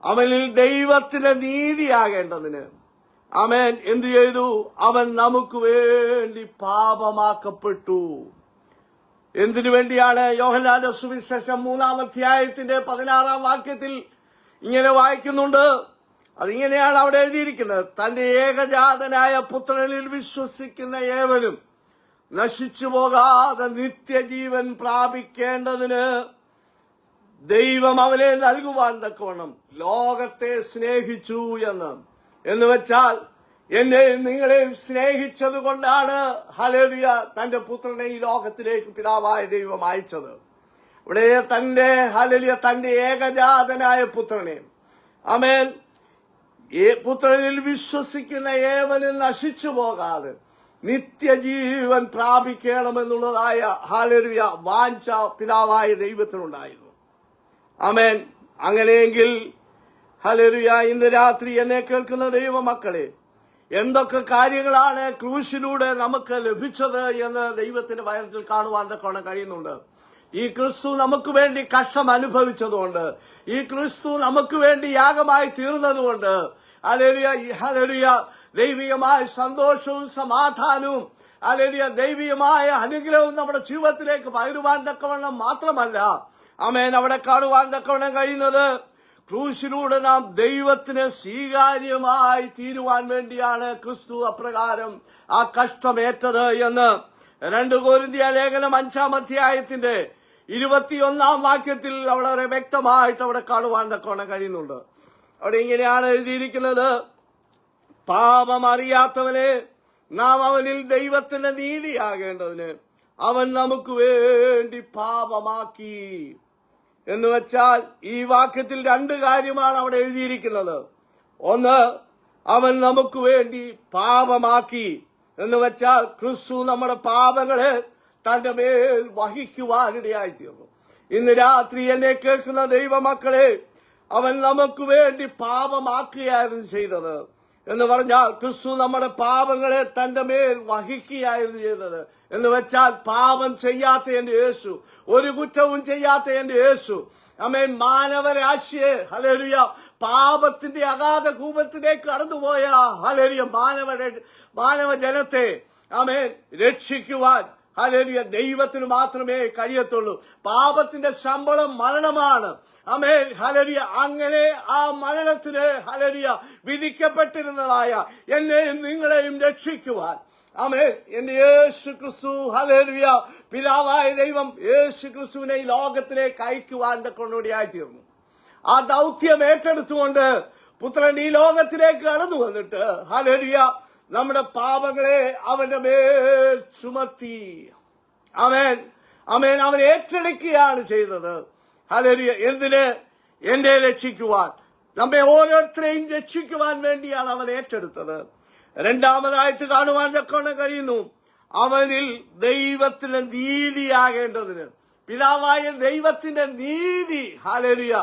അവനിൽ ദൈവത്തിന്റെ നീതിയാകേണ്ടതിന് ആമേൻ എന്തു ചെയ്തു? അവൻ നമുക്ക് വേണ്ടി പാപമാക്കപ്പെട്ടു. എന്തിനു വേണ്ടിയാണ്? യോഹന്നാന്റെ സുവിശേഷം 3-ാം അധ്യായത്തിന്റെ 16-ാം വാക്യത്തിൽ ഇങ്ങനെ വായിക്കുന്നുണ്ട്. അതിങ്ങനെയാണ് അവിടെ എഴുതിയിരിക്കുന്നത്: തന്റെ ഏകജാതനായ പുത്രനിൽ വിശ്വസിക്കുന്ന ഏവനും നശിച്ചു പോകാതെ നിത്യജീവൻ പ്രാപിക്കേണ്ടതിന് ദൈവം അവനെ നൽകുവാൻ തക്കവണ്ണം ലോകത്തെ സ്നേഹിച്ചു എന്ന് വെച്ചാൽ എന്നെയും നിങ്ങളെയും സ്നേഹിച്ചത് കൊണ്ടാണ് ഹല്ലേലൂയ തന്റെ പുത്രനെ ഈ ലോകത്തിലേക്ക് പിതാവായ ദൈവം അയച്ചത്. ഇവിടെ തന്റെ ഹല്ലേലൂയ തന്റെ ഏകജാതനായ പുത്രനെ ആമേൻ പുത്രനിൽ വിശ്വസിക്കുന്ന ഏവനും നശിച്ചു പോകാതെ നിത്യജീവൻ പ്രാപിക്കണമെന്നുള്ളതായ ഹല്ലേലൂയ വാഞ്ച പിതാവായ ദൈവത്തിനുണ്ടായിരുന്നു. ആമേൻ. അങ്ങനെയെങ്കിൽ ഹല്ലേലൂയ ഇന്ന് രാത്രി എന്നെ കേൾക്കുന്ന ദൈവമക്കളെ, എന്തൊക്കെ കാര്യങ്ങളാണ് ക്രൂശിലൂടെ നമുക്ക് ലഭിച്ചത് എന്ന് ദൈവത്തിന്റെ വചനത്തിൽ കാണുവാൻ തക്കവണ്ണം കഴിയുന്നുണ്ട്. ഈ ക്രിസ്തു നമുക്ക് വേണ്ടി കഷ്ടം അനുഭവിച്ചതുകൊണ്ട്, ഈ ക്രിസ്തു നമുക്ക് വേണ്ടി യാഗമായി തീർന്നതുകൊണ്ട് ഹല്ലേലൂയ ഹല്ലേലൂയ ദൈവികമായ സന്തോഷവും സമാധാനവും ഹല്ലേലൂയ ദൈവികമായ അനുഗ്രഹവും നമ്മുടെ ജീവിതത്തിലേക്ക് പകരുവാൻ തക്കവണ്ണം മാത്രമല്ല ആമേൻ അവിടെ കാണുവാൻ തക്കവണ്ണം കഴിയുന്നത് ക്രൂശിലൂടെ നാം ദൈവത്തിന് സ്വീകാര്യമായി തീരുവാൻ വേണ്ടിയാണ് ക്രിസ്തു അപ്രകാരം ആ കഷ്ടമേറ്റത് എന്ന് 2 കൊരിന്ത്യർ ലേഖനം 5-ാം അധ്യായത്തിന്റെ 21-ാം വാക്യത്തിൽ വളരെ വ്യക്തമായിട്ട് അവിടെ കാണുവാൻ തക്കവണ്ണം കഴിയുന്നുണ്ട്. അവിടെ ഇങ്ങനെയാണ് എഴുതിയിരിക്കുന്നത്: പാപം അറിയാത്തവനെ നാം അവനിൽ ദൈവത്തിന്റെ നീതിയാകേണ്ടതിന് അവൻ നമുക്ക് വേണ്ടി പാപമാക്കി. എന്ന് വെച്ചാൽ ഈ വാക്യത്തിൽ 2 കാര്യമാണ് അവിടെ എഴുതിയിരിക്കുന്നത്. ഒന്ന്, അവൻ നമുക്ക് വേണ്ടി പാപമാക്കി എന്ന് വെച്ചാൽ ക്രിസ്തു നമ്മുടെ പാപങ്ങളെ തന്റെ മേൽ വഹിക്കുവാനിടയായിത്തീർന്നു. ഇന്ന് രാത്രി എന്നെ കേൾക്കുന്ന ദൈവമക്കളെ, അവൻ നമുക്ക് വേണ്ടി പാപമാക്കുകയായിരുന്നു ചെയ്തത്. എന്ന് പറഞ്ഞാൽ ക്രിസ്തു നമ്മുടെ പാപങ്ങളെ തന്റെ മേൽ വഹിക്കുകയായിരുന്നു ചെയ്തത്. എന്ന് വെച്ചാൽ പാപം ചെയ്യാത്ത എന്റെ യേശു, ഒരു കുറ്റവും ചെയ്യാത്ത എന്റെ യേശു ആമേൻ മാനവരാശിയെ ഹല്ലേലൂയ പാപത്തിന്റെ അഗാധ കൂപത്തിലേക്ക് കടന്നുപോയ ഹല്ലേലൂയ മാനവ ജനത്തെ ആമേൻ രക്ഷിക്കുവാൻ ഹല്ലേലൂയ ദൈവത്തിന് മാത്രമേ കഴിയത്തുള്ളൂ. പാപത്തിന്റെ ശമ്പളം മരണമാണ്. Amen hallelujah. അങ്ങനെ ആ മരണത്തിന് ഹല്ലേലൂയ വിധിക്കപ്പെട്ടിരുന്നതായ എന്നെയും നിങ്ങളെയും രക്ഷിക്കുവാൻ ആമേൻ. എന്റെ യേശു ക്രിസ്തു ഹല്ലേലൂയ പിതാവായ ദൈവം യേശു ക്രിസ്തുവിനെ ഈ ലോകത്തിലേക്ക് അയക്കുവാൻ കൊണ്ടുകൂടിയായി തീർന്നു. ആ ദൗത്യം ഏറ്റെടുത്തുകൊണ്ട് പുത്രൻ ഈ ലോകത്തിലേക്ക് കടന്നു വന്നിട്ട് ഹല്ലേലൂയ നമ്മുടെ പാപങ്ങളെ അവന്റെ മേൽ ചുമത്തി. ആമേൻ ആമേൻ. അവൻ ഏറ്റെടുക്കുകയാണ് ചെയ്തത്. ഹല്ലേലൂയ. എന്തിന്? എന്നെ രക്ഷിക്കുവാൻ, നമ്മെ ഓരോരുത്തരെയും രക്ഷിക്കുവാൻ വേണ്ടിയാണ് അവൻ ഏറ്റെടുത്തത്. രണ്ടാമതായിട്ട് കാണുവാൻ കഴിയുന്നു, അവനിൽ ദൈവത്തിന്റെ നീതിയാകേണ്ടതിന്, പിതാവായ ദൈവത്തിന്റെ നീതി ഹല്ലേലൂയ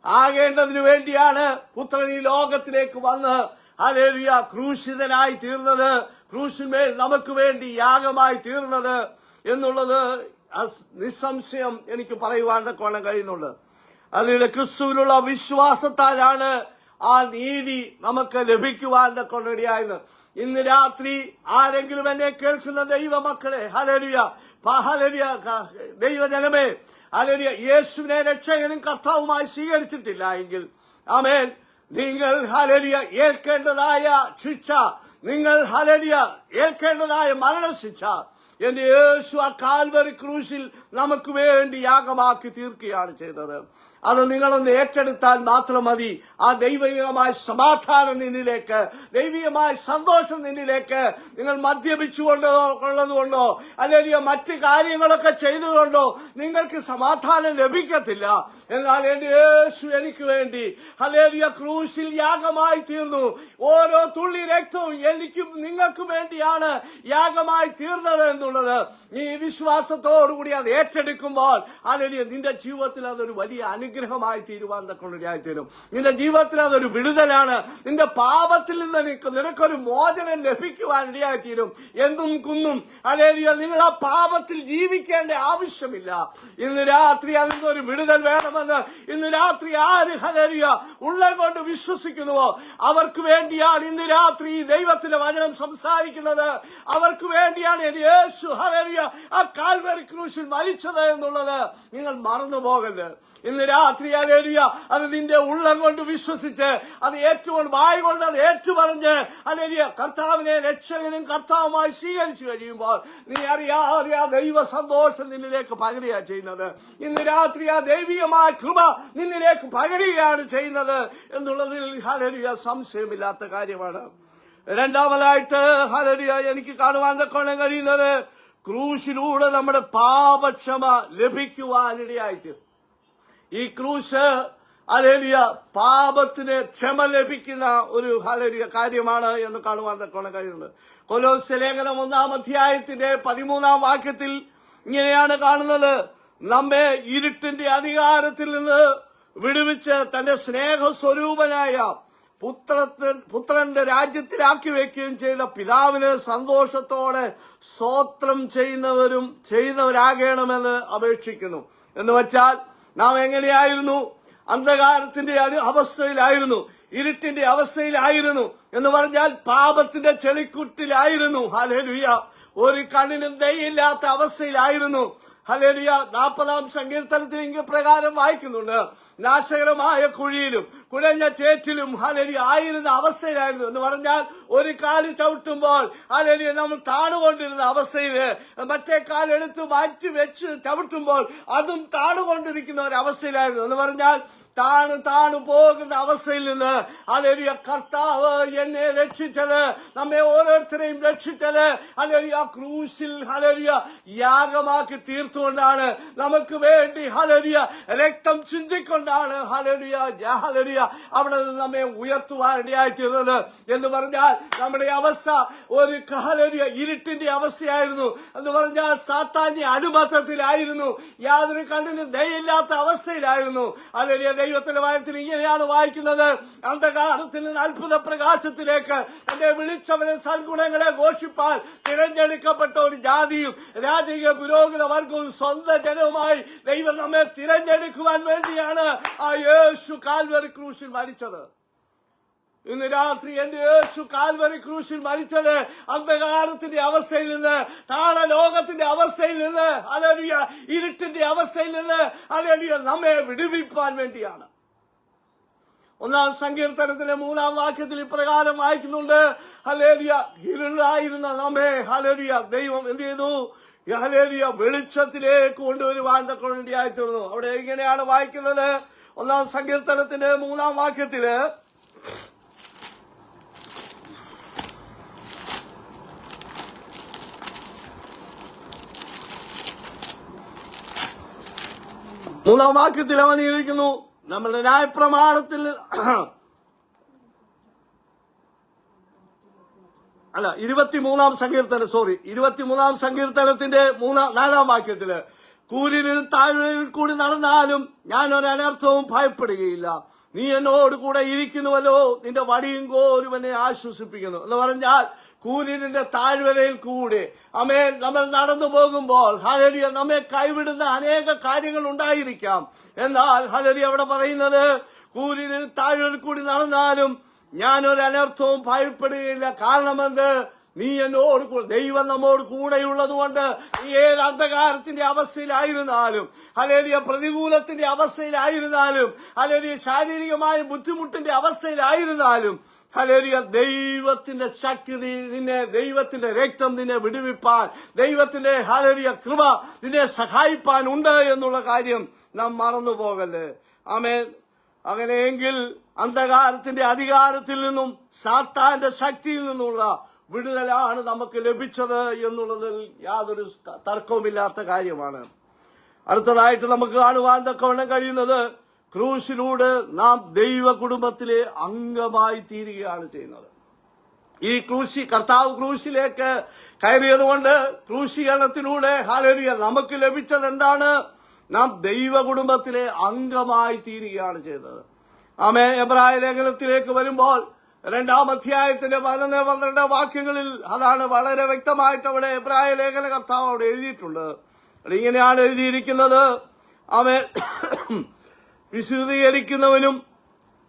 ആകേണ്ടതിന് വേണ്ടിയാണ് പുത്രൻ ഈ ലോകത്തിലേക്ക് വന്ന് ഹല്ലേലൂയ ക്രൂശിതനായി തീർന്നത്, ക്രൂശിന്മേൽ നമുക്ക് വേണ്ടി യാഗമായി തീർന്നത് എന്നുള്ളത് നിസ്സംശയം എനിക്ക് പറയുവാൻ കഴിയുന്നുണ്ട്. അതിന്റെ ക്രിസ്തുവിലുള്ള വിശ്വാസത്താലാണ് ആ നീതി നമുക്ക് ലഭിക്കുവാൻ കൊണ്ടിടയായത്. ഇന്ന് രാത്രി ആരെങ്കിലും എന്നെ കേൾക്കുന്ന ദൈവമക്കളെ ഹല്ലേലൂയ ഹല്ലേലൂയ ദൈവജനമേ ഹല്ലേലൂയ യേശുവിനെ രക്ഷകനും കർത്താവുമായി സ്വീകരിച്ചിട്ടില്ല എങ്കിൽ ആമേൻ, നിങ്ങൾ ഹല്ലേലൂയ ഏൽക്കേണ്ടതായ ശിക്ഷ, നിങ്ങൾ ഹല്ലേലൂയ ഏൽക്കേണ്ടതായ മരണശിക്ഷ എന്റെ യേശു ആ കാൽവരി ക്രൂശിൽ നമുക്ക് വേണ്ടി യാഗമാക്കി തീർക്കുകയാണ് ചെയ്തത്. അത് നിങ്ങളൊന്ന് ഏറ്റെടുത്താൽ മാത്രം മതി. ആ ദൈവികമായ സമാധാനം നിന്നിലേക്ക്, ദൈവികമായ സന്തോഷം നിന്നിലേക്ക്, നിങ്ങൾ മദ്യപിച്ചുകൊണ്ടോ അല്ലെങ്കിൽ മറ്റ് കാര്യങ്ങളൊക്കെ ചെയ്തുകൊണ്ടോ നിങ്ങൾക്ക് സമാധാനം ലഭിക്കത്തില്ല. എന്നാൽ എന്റെ യേശു എനിക്ക് വേണ്ടി ഹല്ലേലൂയ ക്രൂശിൽ യാഗമായി തീർന്നു. ഓരോ തുള്ളി രക്തവും എനിക്കും നിങ്ങൾക്കും വേണ്ടിയാണ് യാഗമായി തീർന്നത് എന്നുള്ളത് നീ വിശ്വാസത്തോടുകൂടി അത് ഏറ്റെടുക്കുമ്പോൾ ഹല്ലേലൂയ നിന്റെ ജീവിതത്തിൽ അതൊരു വലിയ അനുഗ്രഹമായി തീരുവാൻ തീരും. നിന്റെ ജീവിതത്തിൽ അതൊരു വിടുതലാണ്. നിന്റെ പാപത്തിൽ നിന്ന് നിനക്കൊരു മോചനം ലഭിക്കുവാൻ ഇടയായി തീരും. എന്തും കുന്നും ഹല്ലേലൂയ നിങ്ങൾ ആ പാപത്തിൽ ജീവിക്കേണ്ട ആവശ്യമില്ല. ഇന്ന് രാത്രി അതിൽ ഒരു വിടുതൽ വേണമെന്ന് ഇന്ന് രാത്രി ആര് ഹല്ലേലൂയ ഉള്ളം കൊണ്ട് വിശ്വസിക്കുന്നുവോ അവർക്ക് വേണ്ടിയാണ് ഇന്ന് രാത്രി ദൈവത്തിന്റെ വചനം സംസാരിക്കുന്നത്. അവർക്ക് വേണ്ടിയാണ് യേശു ഹല്ലേലൂയ ആ കാൽവരി ക്രൂശിൽ മരിച്ചത് എന്നുള്ളത് നിങ്ങൾ മറന്നു പോകരുത്. ഇന്ന് രാത്രി ഹല്ലേലൂയ അത് നിന്റെ ഉള്ളം കൊണ്ട് വിശ്വസിച്ച് അത് ഏറ്റുകൊണ്ട് വായ കൊണ്ട് അത് ഏറ്റുപറഞ്ഞ് ഹല്ലേലൂയ കർത്താവിനെ രക്ഷകനും കർത്താവുമായി സ്വീകരിച്ചു കഴിയുമ്പോൾ നീ അറിയാതെ ആ ദൈവ സന്തോഷം നിന്നിലേക്ക് പകരുകയാണ് ചെയ്യുന്നത്. ഇന്ന് രാത്രി ആ ദൈവികമായ കൃപ നിന്നിലേക്ക് പകരുകയാണ് ചെയ്യുന്നത് എന്നുള്ളതിൽ ഹല്ലേലൂയ സംശയമില്ലാത്ത കാര്യമാണ്. രണ്ടാമതായിട്ട് ഹല്ലേലൂയ എനിക്ക് കാണുവാൻ കഴിയുന്നത് ക്രൂശിലൂടെ നമ്മുടെ പാപക്ഷമ ലഭിക്കുവാനിടയായിട്ട് ഈ ക്രൂശ് ഹല്ലേലൂയ പാപത്തിന് ക്ഷമ ലഭിക്കുന്ന ഒരു ഹല്ലേലൂയ കാര്യമാണ് എന്ന് കാണുവാൻ കഴിയുന്നത്. കൊലോസ്യ ലേഖനം 1-ാം അധ്യായത്തിന്റെ 13-ാം വാക്യത്തിൽ ഇങ്ങനെയാണ് കാണുന്നത്, നമ്മെ ഇരുട്ടിന്റെ അധികാരത്തിൽ നിന്ന് വിടുവിച്ച് തന്റെ സ്നേഹസ്വരൂപനായ പുത്രന്റെ രാജ്യത്തിലാക്കി വെക്കുകയും ചെയ്ത പിതാവിന് സന്തോഷത്തോടെ സ്തോത്രം ചെയ്യുന്നവരാകണമെന്ന് അപേക്ഷിക്കുന്നു. എന്ന് വച്ചാൽ നാം എങ്ങനെയായിരുന്നു? അന്ധകാരത്തിന്റെ അവസ്ഥയിലായിരുന്നു, ഇരുട്ടിന്റെ അവസ്ഥയിലായിരുന്നു. എന്ന് പറഞ്ഞാൽ പാപത്തിന്റെ ചെളിക്കുട്ടിലായിരുന്നു. ഹല്ലേലൂയ ഒരു കണ്ണിനും ദയയില്ലാത്ത അവസ്ഥയിലായിരുന്നു. ഹല്ലേലൂയ 40-ാം സങ്കീർത്തനത്തിൽ ഇപ്രകാരം വായിക്കുന്നുണ്ട്, നാശകരമായ കുഴിയിലും കുഴഞ്ഞ ചേറ്റിലും ഹല്ലേലൂയ ആയിരുന്ന അവസ്ഥയിലായിരുന്നു. എന്ന് പറഞ്ഞാൽ ഒരു കാല് ചവിട്ടുമ്പോൾ ഹല്ലേലൂയ നമ്മൾ താണുകൊണ്ടിരുന്ന അവസ്ഥയിൽ മറ്റേ കാലെടുത്ത് മാറ്റി വെച്ച് ചവിട്ടുമ്പോൾ അതും താണുകൊണ്ടിരിക്കുന്ന ഒരു അവസ്ഥയിലായിരുന്നു. എന്ന് പറഞ്ഞാൽ താണു പോകുന്ന അവസ്ഥയിൽ നിന്ന് ഹല്ലേലൂയ കർത്താവ് എന്നെ രക്ഷിച്ചത്, നമ്മെ ഓരോരുത്തരെയും രക്ഷിച്ചത് ഹല്ലേലൂയ ക്രൂശിൽ ഹല്ലേലൂയ യാഗമാക്കി തീർത്തുകൊണ്ടാണ്, നമുക്ക് വേണ്ടി ഹല്ലേലൂയ രക്തം ചിന്തിക്കൊണ്ടാണ് ഹല്ലേലൂയ അവിടെ നിന്ന് നമ്മെ ഉയർത്തുവാൻ ഇടയായി തീർന്നത്. എന്ന് പറഞ്ഞാൽ നമ്മുടെ അവസ്ഥ ഒരു ഹല്ലേലൂയ ഇരുട്ടിന്റെ അവസ്ഥയായിരുന്നു. എന്ന് പറഞ്ഞാൽ സാത്താന്റെ അടിമത്തത്തിലായിരുന്നു, യാതൊരു കണ്ണിനും ദയയില്ലാത്ത അവസ്ഥയിലായിരുന്നു. ഹല്ലേലൂയ ദൈവത്തിന്റെ വചനത്തിൽ ഇങ്ങനെയാണ് വായിക്കുന്നത്, അന്ധകാരത്തിൽ നിന്ന് അത്ഭുത പ്രകാശത്തിലേക്ക് എന്നെ വിളിച്ചവനെ സൽഗുണങ്ങളെ ഘോഷിപ്പാൻ തിരഞ്ഞെടുക്കപ്പെട്ട ഒരു ജാതിയും രാജകീയ പുരോഹിത വർഗവും സ്വന്തം ജനവുമായി ദൈവം നമ്മെ തിരഞ്ഞെടുക്കുവാൻ വേണ്ടിയാണ് ആ യേശു കാൽവരി ക്രൂശിൽ മരിച്ചത്. ഇന്ന് രാത്രി എന്റെ യേശു കാൽവരി ക്രൂശിൽ മരിച്ചത് അന്ധകാരത്തിന്റെ അവസ്ഥയിൽ നിന്ന്, താളലോകത്തിന്റെ അവസ്ഥയിൽ നിന്ന്, ഹല്ലേലൂയ ഇരുട്ടിന്റെ അവസ്ഥയിൽ നിന്ന് ഹല്ലേലൂയ നമ്മെ വിടുവിപ്പാൻ വേണ്ടിയാണ്. 1-ാം സങ്കീർത്തനത്തിലെ 3-ാം വാക്യത്തിൽ ഇപ്രകാരം വായിക്കുന്നുണ്ട്, ഹല്ലേലൂയ, ഇരുളായിരുന്ന നമ്മെ ഹല്ലേലൂയ ദൈവം എന്ത് ചെയ്തു? ഹല്ലേലൂയ, വെളിച്ചത്തിലേക്ക് കൊണ്ടുവരുവാൻ തക്കവണ്ണം തീർന്നു. അവിടെ ഇങ്ങനെയാണ് വായിക്കുന്നത്, 1-ാം സങ്കീർത്തനത്തിന്റെ 3-ാം വാക്യത്തില്, അവൻ ഇരിക്കുന്നു, നമ്മളുടെ ന്യായപ്രമാണത്തിൽ 23-ാം സങ്കീർത്തനം 23-ാം സങ്കീർത്തനത്തിന്റെ 4-ാം വാക്യത്തില്, കൂരിനിൽ താഴ്വരയിൽ കൂടി നടന്നാലും ഞാൻ ഒരു അനർത്ഥവും ഭയപ്പെടുകയില്ല, നീ എന്നോട് കൂടെ ഇരിക്കുന്നുവല്ലോ, നിന്റെ വടിയും കോലും എന്നെ ആശ്വസിപ്പിക്കുന്നു. എന്ന് പറഞ്ഞാൽ കൂരിനിന്റെ താഴ്വരയിൽ കൂടെ നമ്മൾ നടന്നു പോകുമ്പോൾ ഹല്ലേലൂയ നമ്മെ കൈവിടുന്ന അനേക കാര്യങ്ങൾ ഉണ്ടായിരിക്കാം. എന്നാൽ ഹല്ലേലൂയ അവിടെ പറയുന്നത്, കൂരിനിൽ താഴ്വരയിൽ കൂടി നടന്നാലും ഞാനൊരു അനർത്ഥവും ഭയപ്പെടുകയില്ല. കാരണം എന്ത്? നീ എന്നോട് കൂടെ, ദൈവം നമ്മോട് കൂടെയുള്ളത് കൊണ്ട് നീ ഏത് അന്ധകാരത്തിന്റെ അവസ്ഥയിലായിരുന്നാലും, ഹല്ലേലൂയ പ്രതികൂലത്തിന്റെ അവസ്ഥയിലായിരുന്നാലും, ഹല്ലേലൂയ ശാരീരികമായ ബുദ്ധിമുട്ടിന്റെ അവസ്ഥയിലായിരുന്നാലും, ഹല്ലേലൂയ ദൈവത്തിന്റെ ശക്തി നിന്നെ, ദൈവത്തിന്റെ രക്തം നിന്നെ വിടുവിപ്പാൻ, ദൈവത്തിന്റെ ഹല്ലേലൂയ കൃപ നിന്നെ സഹായിപ്പാൻ ഉണ്ട് എന്നുള്ള കാര്യം നാം മറന്നു പോകല്ലേ. ആമേൻ. അങ്ങനെയെങ്കിൽ അന്ധകാരത്തിന്റെ അധികാരത്തിൽ നിന്നും സാത്താന്റെ ശക്തിയിൽ നിന്നുള്ള വിടുതലാണ് നമുക്ക് ലഭിച്ചത് എന്നുള്ളതിൽ യാതൊരു തർക്കവുമില്ലാത്ത കാര്യമാണ്. അടുത്തതായിട്ട് നമുക്ക് കാണുവാൻ തക്കവണ്ണം കഴിയുന്നത്, ക്രൂശിലൂടെ നാം ദൈവ കുടുംബത്തിലെ അംഗമായി തീരുകയാണ് ചെയ്യുന്നത്. ഈ കർത്താവ് ക്രൂശിലേക്ക് കയറിയത് കൊണ്ട്, ക്രൂശീകരണത്തിലൂടെ ഹല്ലേലൂയ നമുക്ക് ലഭിച്ചത് എന്താണ്? നാം ദൈവ കുടുംബത്തിലെ അംഗമായി തീരുകയാണ് ചെയ്തത്. എബ്രായ ലേഖനത്തിലേക്ക് വരുമ്പോൾ 2-ാം അധ്യായത്തിന്റെ 11-12 വാക്യങ്ങളിൽ അതാണ് വളരെ വ്യക്തമായിട്ട് അവിടെ എബ്രായ ലേഖന കർത്താവ് അവിടെ എഴുതിയിട്ടുണ്ട്. ഇങ്ങനെയാണ് എഴുതിയിരിക്കുന്നത്, വിശുദ്ധീകരിക്കുന്നവനും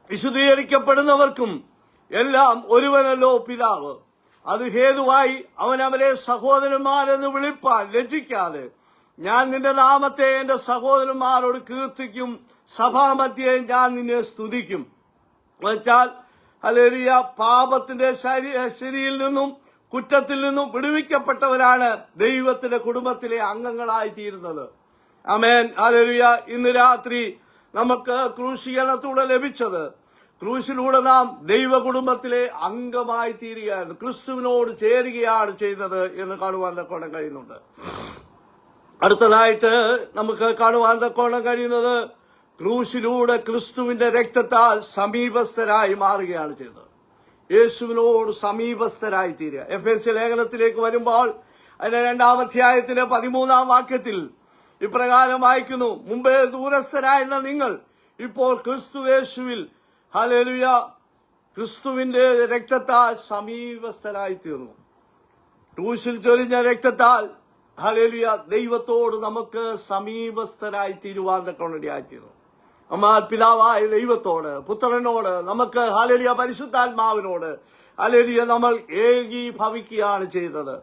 വിശുദ്ധീകരിക്കപ്പെടുന്നവർക്കും എല്ലാം ഒരുവനല്ലോ പിതാവ്. അത് ഹേതുവായി അവൻ അവരെ സഹോദരന്മാരെന്ന് വിളിപ്പാൻ ലജ്ജിക്കാതെ, ഞാൻ നിന്റെ നാമത്തെ എന്റെ സഹോദരന്മാരോട് കീർത്തിക്കും, സഭാമധ്യേ ഞാൻ നിന്നെ സ്തുതിക്കും. എന്നുവെച്ചാൽ ഹല്ലേലൂയ പാപത്തിന്റെ ശരിയിൽ നിന്നും കുറ്റത്തിൽ നിന്നും വിടുവിക്കപ്പെട്ടവരാണ് ദൈവത്തിന്റെ കുടുംബത്തിലെ അംഗങ്ങളായി തീരുന്നത്. ആമേൻ. ഹല്ലേലൂയ. ഇന്ന് രാത്രി നമുക്ക് ക്രൂശീകരണത്തിലൂടെ ലഭിച്ചത്, ക്രൂശിലൂടെ നാം ദൈവ കുടുംബത്തിലെ അംഗമായി തീരുകയാണ്, ക്രിസ്തുവിനോട് ചേരുകയാണ് ചെയ്തത് എന്ന് കാണുവാൻ തക്കോണം കഴിയുന്നുണ്ട്. അടുത്തതായിട്ട് നമുക്ക് കാണുവാൻ തക്കോണം കഴിയുന്നത്, ക്രൂശിലൂടെ ക്രിസ്തുവിന്റെ രക്തത്താൽ സമീപസ്ഥരായി മാറുകയാണ് ചെയ്തത്. യേശുവിനോട് സമീപസ്ഥരായി തീരുക. എഫേസ്യ ലേഖനത്തിലേക്ക് വരുമ്പോൾ അതിന്റെ 2-ാം അധ്യായത്തിന്റെ 13-ാം വാക്യത്തിൽ ഇപ്രകാരം വായിക്കുന്നു, മുമ്പേ ദൂരസ്ഥരായിരുന്ന നിങ്ങൾ ഇപ്പോൾ ക്രിസ്തു യേശുവിൽ ഹല്ലേലൂയ ക്രിസ്തുവിന്റെ രക്തത്താൽ സമീപസ്ഥരായി തീർന്നു. ക്രൂശിൽ ചൊരിഞ്ഞ രക്തത്താൽ ഹല്ലേലൂയ ദൈവത്തോട് നമുക്ക് സമീപസ്ഥരായി തീരുവാൻ തക്കവണ്ണം എന്നാൽ പിതാവായ ദൈവത്തോട്, പുത്രനോട്, നമുക്ക് ഹല്ലേലൂയ പരിശുദ്ധാത്മാവിനോട് ഹല്ലേലൂയ നമ്മൾ ഏകീഭവിക്കുകയാണ് ചെയ്തത്.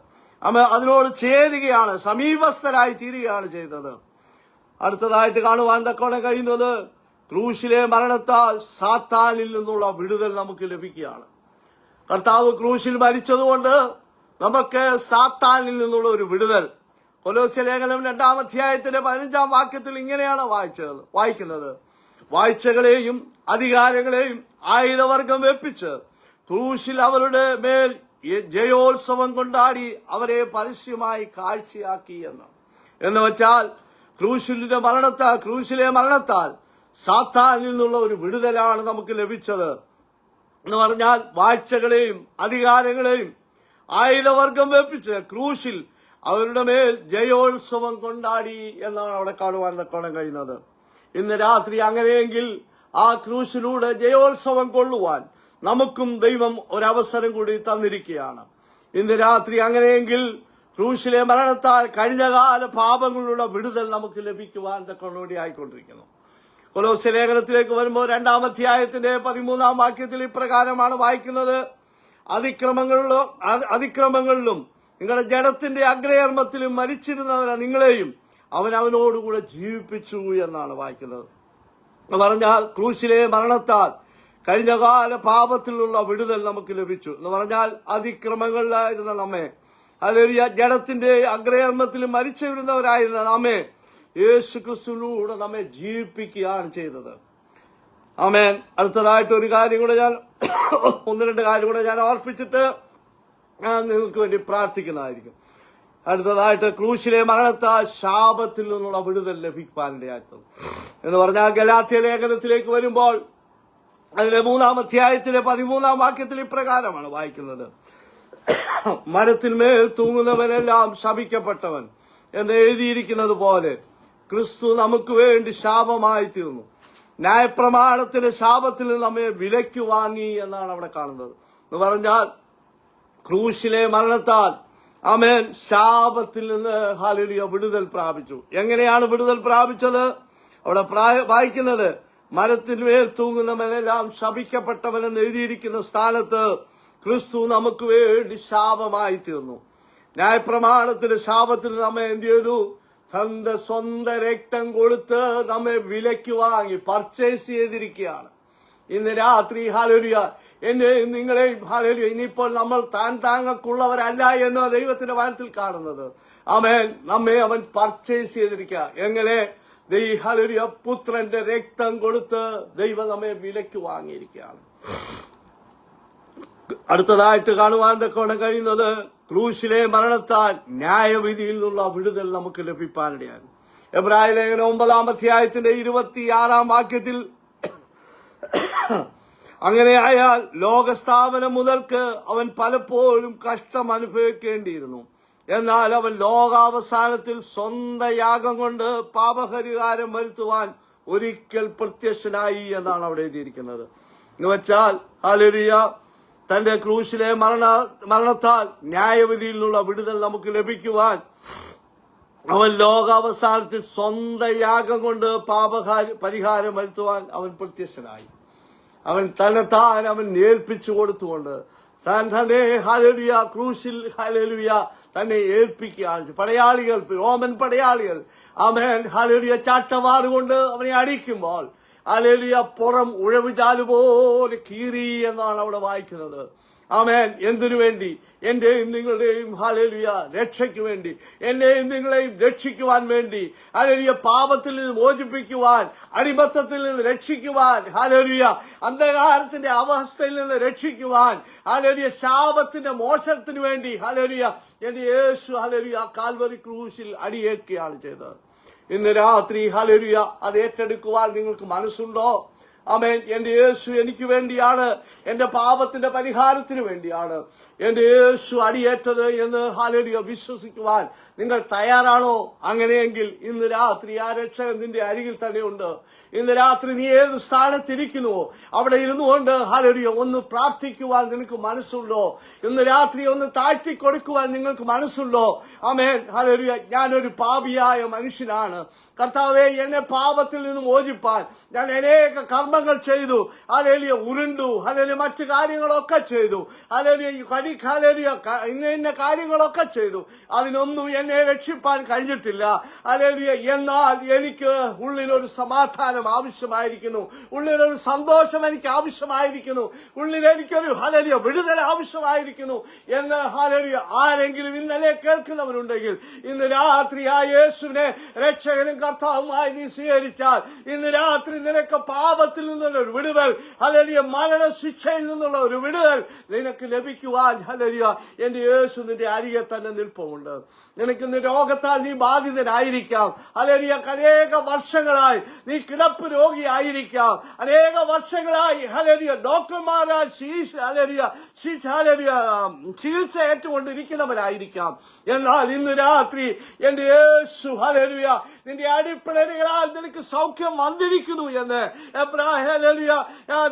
അതിനോട് ചേരുകയാണ്, സമീപസ്ഥരായി തീരുകയാണ് ചെയ്തത്. അടുത്തതായിട്ട് കാണുവാൻ തക്കവണ്ണം കഴിയുന്നത്, ക്രൂശിലെ മരണത്താൽ സാത്താനിൽ നിന്നുള്ള വിടുതൽ നമുക്ക് ലഭിക്കുകയാണ്. കർത്താവ് ക്രൂശിൽ മരിച്ചതുകൊണ്ട് നമുക്ക് സാത്താനിൽ നിന്നുള്ള ഒരു വിടുതൽ. കൊലോസ്യ ലേഖനം 2-ാം അധ്യായത്തിന്റെ 15-ാം വാക്യത്തിൽ ഇങ്ങനെയാണ് വായിക്കുന്നത്, വാഴ്ചകളെയും അധികാരങ്ങളെയും ആയുധവർഗം വെപ്പിച്ച് ക്രൂശിൽ അവരുടെ മേൽ ജയോത്സവം കൊണ്ടാടി അവരെ പരസ്യമായി കാഴ്ചയാക്കി എന്ന് വെച്ചാൽ ക്രൂശിലെ മരണത്താൽ സാത്താനിൽ നിന്നുള്ള ഒരു വിടുതലാണ് നമുക്ക് ലഭിച്ചത്. എന്ന് പറഞ്ഞാൽ വാഴ്ചകളെയും അധികാരങ്ങളെയും ആയുധവർഗം വെപ്പിച്ച് ക്രൂശിൽ അവരുടെ മേൽ ജയോത്സവം കൊണ്ടാടി എന്നാണ് അവിടെ കാണുവാൻ തക്കോണം കഴിയുന്നത്. ഇന്ന് രാത്രി അങ്ങനെയെങ്കിൽ ആ ക്രൂശിലൂടെ ജയോത്സവം കൊള്ളുവാൻ നമുക്കും ദൈവം ഒരവസരം കൂടി തന്നിരിക്കുകയാണ്. ഇന്ന് രാത്രി അങ്ങനെയെങ്കിൽ ക്രൂശിലെ മരണത്താൽ കഴിഞ്ഞകാല പാപങ്ങളുടെ വിടുതൽ നമുക്ക് ലഭിക്കുവാൻ തക്കോടി ആയിക്കൊണ്ടിരിക്കുന്നു. കൊലോസ്യ ലേഖനത്തിലേക്ക് വരുമ്പോൾ 2-ാം അധ്യായത്തിന്റെ 13-ാം വാക്യത്തിൽ ഇപ്രകാരമാണ് വായിക്കുന്നത്, അതിക്രമങ്ങളിലും നിങ്ങളുടെ ജഡത്തിന്റെ അഗ്രകർമ്മത്തിലും മരിച്ചിരുന്നവരെ നിങ്ങളെയും അവനോടുകൂടെ ജീവിപ്പിച്ചു എന്നാണ് വായിക്കുന്നത്. പറഞ്ഞാൽ ക്രൂശിലെ മരണത്താൽ കഴിഞ്ഞ കാല പാപത്തിലുള്ള വിടുതൽ നമുക്ക് ലഭിച്ചു എന്ന് പറഞ്ഞാൽ അതിക്രമങ്ങളിലായിരുന്ന നമ്മെ, ഹല്ലേലൂയ, ജഡത്തിന്റെ അഗ്രകർമ്മത്തിൽ മരിച്ചു വരുന്നവരായിരുന്ന നമ്മെ യേശു ക്രിസ്തുവിലൂടെ നമ്മെ ജീവിപ്പിക്കുകയാണ് ചെയ്തത്. ആമേൻ. അടുത്തതായിട്ട് ഒരു കാര്യം കൂടെ ഞാൻ ഒന്ന് രണ്ട് കാര്യം കൂടെ ഞാൻ ഓർപ്പിച്ചിട്ട് ഞാൻ നിങ്ങൾക്ക് വേണ്ടി പ്രാർത്ഥിക്കുന്നതായിരിക്കും. അടുത്തതായിട്ട് ക്രൂശിലെ മരണത്താൽ ശാപത്തിൽ നിന്നുള്ള വിടുതൽ ലഭിക്കാനിടയായിരുന്നു എന്ന് പറഞ്ഞാൽ ഗലാത്യ ലേഖനത്തിലേക്ക് വരുമ്പോൾ അതിലെ 3-ാം അധ്യായത്തിലെ 13-ാം വാക്യത്തിൽ ഇപ്രകാരമാണ് വായിക്കുന്നത്: മരത്തിന്മേൽ തൂങ്ങുന്നവനെല്ലാം ശപിക്കപ്പെട്ടവൻ എന്ന് എഴുതിയിരിക്കുന്നത് പോലെ ക്രിസ്തു നമുക്ക് വേണ്ടി ശാപമായി തീർന്നു. ന്യായപ്രമാണത്തിന്റെ ശാപത്തിൽ നിന്ന് നമ്മെ വിലയ്ക്ക് വാങ്ങി എന്നാണ് അവിടെ കാണുന്നത്. എന്ന് പറഞ്ഞാൽ ക്രൂശിലെ മരണത്താൽ ആമേൻ ശാപത്തിൽ നിന്ന് ഹല്ലേലൂയ വിടുതൽ പ്രാപിച്ചു. എങ്ങനെയാണ് വിടുതൽ പ്രാപിച്ചത്? അവിടെ വായിക്കുന്നത് മരത്തിന്മേൽ തൂങ്ങുന്നവനെല്ലാം ശപിക്കപ്പെട്ടവനെന്ന് എഴുതിയിരിക്കുന്ന സ്ഥാനത്ത് ക്രിസ്തു നമുക്ക് വേണ്ടി ശാപമായി തീർന്നു. ന്യായപ്രമാണത്തിന്റെ ശാപത്തിൽ നമ്മെ എന്ത് ചെയ്തു? തന്റെ സ്വന്തം രക്തം കൊടുത്ത് നമ്മെ വിലയ്ക്ക് വാങ്ങി പർച്ചേസ് ചെയ്തിരിക്കുകയാണ്. ഇന്ന് രാത്രി ഹല്ലേലൂയ എന്നെയും നിങ്ങളെയും ഹല്ലേലൂയ ഇനിയിപ്പോൾ നമ്മൾ താങ്ങൾക്കുള്ളവരല്ല എന്ന് ദൈവത്തിന്റെ വചനത്തിൽ കാണുന്നത്. ആമേൻ. നമ്മെ അവൻ പർച്ചേസ് ചെയ്തിരിക്കുക. എങ്ങനെ? ഹല്ലേലൂയ പുത്രന്റെ രക്തം കൊടുത്ത് ദൈവം നമ്മെ വിലയ്ക്ക് വാങ്ങിയിരിക്കുകയാണ്. അടുത്തതായിട്ട് കാണുവാൻ തക്കവണ്ണം കഴിയുന്നത് ക്രൂശിലെ മരണത്താൽ ന്യായവിധിയിൽ നിന്നുള്ള വിടുതൽ നമുക്ക് ലഭിക്കാനിടയാണ്. എബ്രായ ലേഖനം 9-ാം അധ്യായത്തിന്റെ 26-ാം വാക്യത്തിൽ അങ്ങനെയായാൽ ലോകസ്ഥാപനം മുതൽക്ക് അവൻ പലപ്പോഴും കഷ്ടം അനുഭവിക്കേണ്ടിയിരുന്നു. എന്നാൽ അവൻ ലോകാവസാനത്തിൽ സ്വന്തം യാഗം കൊണ്ട് പാപപരിഹാരം വരുത്തുവാൻ ഒരിക്കൽ പ്രത്യക്ഷനായി എന്നാണ് അവിടെ എഴുതിയിരിക്കുന്നത്. എന്ന് വെച്ചാൽ ഹല്ലേലൂയ തന്റെ ക്രൂശിലെ മരണത്താൽ ന്യായവിധിയിൽ നിന്നുള്ള വിടുതൽ നമുക്ക് ലഭിക്കുവാൻ അവൻ ലോകാവസാനത്തിൽ സ്വന്തം യാഗം കൊണ്ട് പരിഹാരം വരുത്തുവാൻ അവൻ പ്രത്യക്ഷനായി. അവൻ തന്നെത്താൻ അവൻ ഏൽപ്പിച്ചു കൊടുത്തുകൊണ്ട് താൻ തന്നെ ഹല്ലേലൂയ ക്രൂശിൽ ഹല്ലേലൂയ തന്നെ ഏൽപ്പിക്കുകയാണ്. പടയാളികൾ, റോമൻ പടയാളികൾ ആമേൻ ഹല്ലേലൂയ ചാട്ടവാറുകൊണ്ട് അവനെ അടിക്കുമ്പോൾ ഹല്ലേലൂയ പുറം ഉഴവുചാലുപോലെ കീറി എന്നാണ് അവിടെ വായിക്കുന്നത്. ആമേൻ. എന്തിനു വേണ്ടി? എന്റെയും നിങ്ങളുടെയും ഹല്ലേലൂയ രക്ഷയ്ക്ക് വേണ്ടി, എന്നെയും നിങ്ങളെയും രക്ഷിക്കുവാൻ വേണ്ടി, ഹല്ലേലൂയ പാപത്തിൽ നിന്ന് മോചിപ്പിക്കുവാൻ, അടിമത്തത്തിൽ നിന്ന് രക്ഷിക്കുവാൻ, ഹല്ലേലൂയ അന്ധകാരത്തിന്റെ അവസ്ഥയിൽ നിന്ന് രക്ഷിക്കുവാൻ, ഹല്ലേലൂയ ശാപത്തിന്റെ മോചനത്തിന് വേണ്ടി ഹല്ലേലൂയ എന്റെ യേശു ഹല്ലേലൂയ കാൽവരി ക്രൂശിൽ അടിയേൽക്കുകയാണ് ചെയ്തത്. ഇന്ന് രാത്രി ഹല്ലേലൂയ അത് ഏറ്റെടുക്കുവാൻ നിങ്ങൾക്ക് മനസ്സുണ്ടോ? ആമേൻ. എന്റെ യേശു എനിക്ക് വേണ്ടിയാണ്, എന്റെ പാപത്തിന്റെ പരിഹാരത്തിന് വേണ്ടിയാണ് എന്റെ യേശു അടിയേറ്റത് എന്ന് ഹല്ലേലൂയ വിശ്വസിക്കുവാൻ നിങ്ങൾ തയ്യാറാണോ? അങ്ങനെയെങ്കിൽ ഇന്ന് രാത്രി ആ രക്ഷകൻ നിന്റെ അരികിൽ തന്നെയുണ്ട്. ഇന്ന് രാത്രി നീ ഏത് സ്ഥാനത്തിരിക്കുന്നുവോ അവിടെ ഇരുന്നു കൊണ്ട് ഹല്ലേലൂയ ഒന്ന് പ്രാർത്ഥിക്കുവാൻ നിനക്ക് മനസ്സുണ്ടോ? ഇന്ന് രാത്രി ഒന്ന് താഴ്ത്തി കൊടുക്കുവാൻ നിങ്ങൾക്ക് മനസ്സുണ്ടോ? ആമേൻ. ഹല്ലേലൂയ ഞാനൊരു പാപിയായ മനുഷ്യനാണ്. കർത്താവേ, എന്നെ പാപത്തിൽ നിന്ന് മോചിപ്പാൻ ഞാൻ അനേക കർമ്മങ്ങൾ ചെയ്തു. ഹല്ലേലൂയ ഉരുണ്ടു. ഹല്ലേലൂയ മറ്റു കാര്യങ്ങളൊക്കെ ചെയ്തു. ഹല്ലേലൂയ ഇന്ന കാര്യങ്ങളൊക്കെ ചെയ്തു. അതിനൊന്നും എന്നെ രക്ഷിപ്പാൻ കഴിഞ്ഞിട്ടില്ല. ഹല്ലേലൂയ എന്നാൽ എനിക്ക് ഉള്ളിലൊരു സമാധാനം ആവശ്യമായിരിക്കുന്നു, ഉള്ളിലൊരു സന്തോഷം എനിക്ക് ആവശ്യമായിരിക്കുന്നു, ഉള്ളിൽ എനിക്കൊരു ഹല്ലേലൂയ വിടുതൽ ആവശ്യമായിരിക്കുന്നു എന്ന് ഹല്ലേലൂയ ആരെങ്കിലും ഇന്നലെ കേൾക്കുന്നവരുണ്ടെങ്കിൽ ഇന്ന് രാത്രി ആ യേശുവിനെ രക്ഷകനും കർത്താവുമായി നീ സ്വീകരിച്ചാൽ ഇന്ന് രാത്രി നിനക്ക് പാപത്തിൽ നിന്നുള്ള ഒരു വിടുതൽ, ഹല്ലേലൂയ മരണശിക്ഷയിൽ നിന്നുള്ള ഒരു വിടുതൽ നിനക്ക് ലഭിക്കുവാൻ ഹല്ലേലൂയ എന്റെ യേശു നിന്റെ അരികെ തന്നെ നിൽപ്പുണ്ട്. നിനക്ക് ഇന്ന് രോഗത്താൽ നീ ബാധിതനായിരിക്കാം. ഹല്ലേലൂയ അനേക വർഷങ്ങളായി നീ കിടപ്പ് രോഗിയായിരിക്കാം. അനേക വർഷങ്ങളായി ഹല്ലേലൂയ ഡോക്ടർമാരാൽ ചികിത്സ ഏറ്റുകൊണ്ടിരിക്കുന്നവരായിരിക്കാം. എന്നാൽ ഇന്ന് രാത്രി എന്റെ യേശു ഹല്ലേലൂയ നിന്റെ അടിപ്പിണരുകളാൽ നിനക്ക് സൗഖ്യം വന്നിരിക്കുന്നു എന്ന് ഹല്ലേലൂയ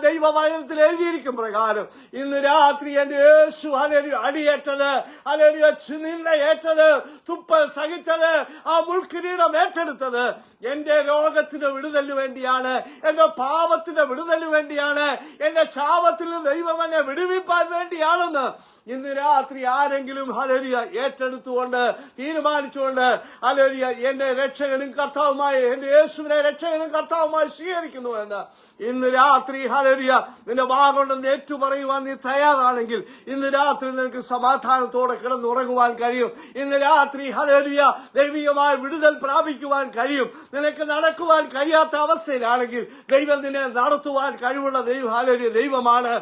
ദൈവവചനത്തിൽ എഴുതിയിരിക്കും പ്രകാരം ഇന്ന് രാത്രി എന്റെ യേശു ഹല്ലേലൂയ അടിയേറ്റത്, ഹല്ലേലൂയ നിന്ന ഏറ്റത്, തുപ്പൽ സഹിച്ചത്, ആ മുൾക്കിരീടം ഏറ്റെടുത്തത് എന്റെ രോഗത്തിന്റെ വിടുതലിന് വേണ്ടിയാണ്, എന്റെ പാപത്തിന്റെ വിടുതലിന് വേണ്ടിയാണ്, എന്റെ ശാപത്തിൽ നിന്ന് ദൈവം എന്നെ വിടുവിപ്പാൻ വേണ്ടിയാണെന്ന് ഇന്ന് രാത്രി ആരെങ്കിലും ഹല്ലേലൂയ ഏറ്റെടുത്തുകൊണ്ട് തീരുമാനിച്ചുകൊണ്ട് ഹല്ലേലൂയ എന്റെ രക്ഷകനും കർത്താവുമായ എന്റെ യേശുവിനെ രക്ഷകനും കർത്താവുമായി സ്വീകരിക്കുന്നു എന്ന് ഇന്ന് രാത്രി ഹല്ലേലൂയ നിന്റെ വാഗൊണ്ടെന്ന് ഏറ്റുപറയുവാൻ നീ തയ്യാറാണെങ്കിൽ ഇന്ന് രാത്രി നിനക്ക് സമാധാനത്തോടെ കിടന്നുറങ്ങുവാൻ കഴിയും. ഇന്ന് രാത്രി ഹല്ലേലൂയ ദൈവികമായ വിടുതൽ പ്രാപിക്കുവാൻ കഴിയും. നിനക്ക് നടക്കുവാൻ കഴിയാത്ത അവസ്ഥയിലാണെങ്കിൽ ദൈവം നിന്നെ നടത്തുവാൻ കഴിവുള്ള ദൈവം ഹല്ലേലൂയ ദൈവമാണ്.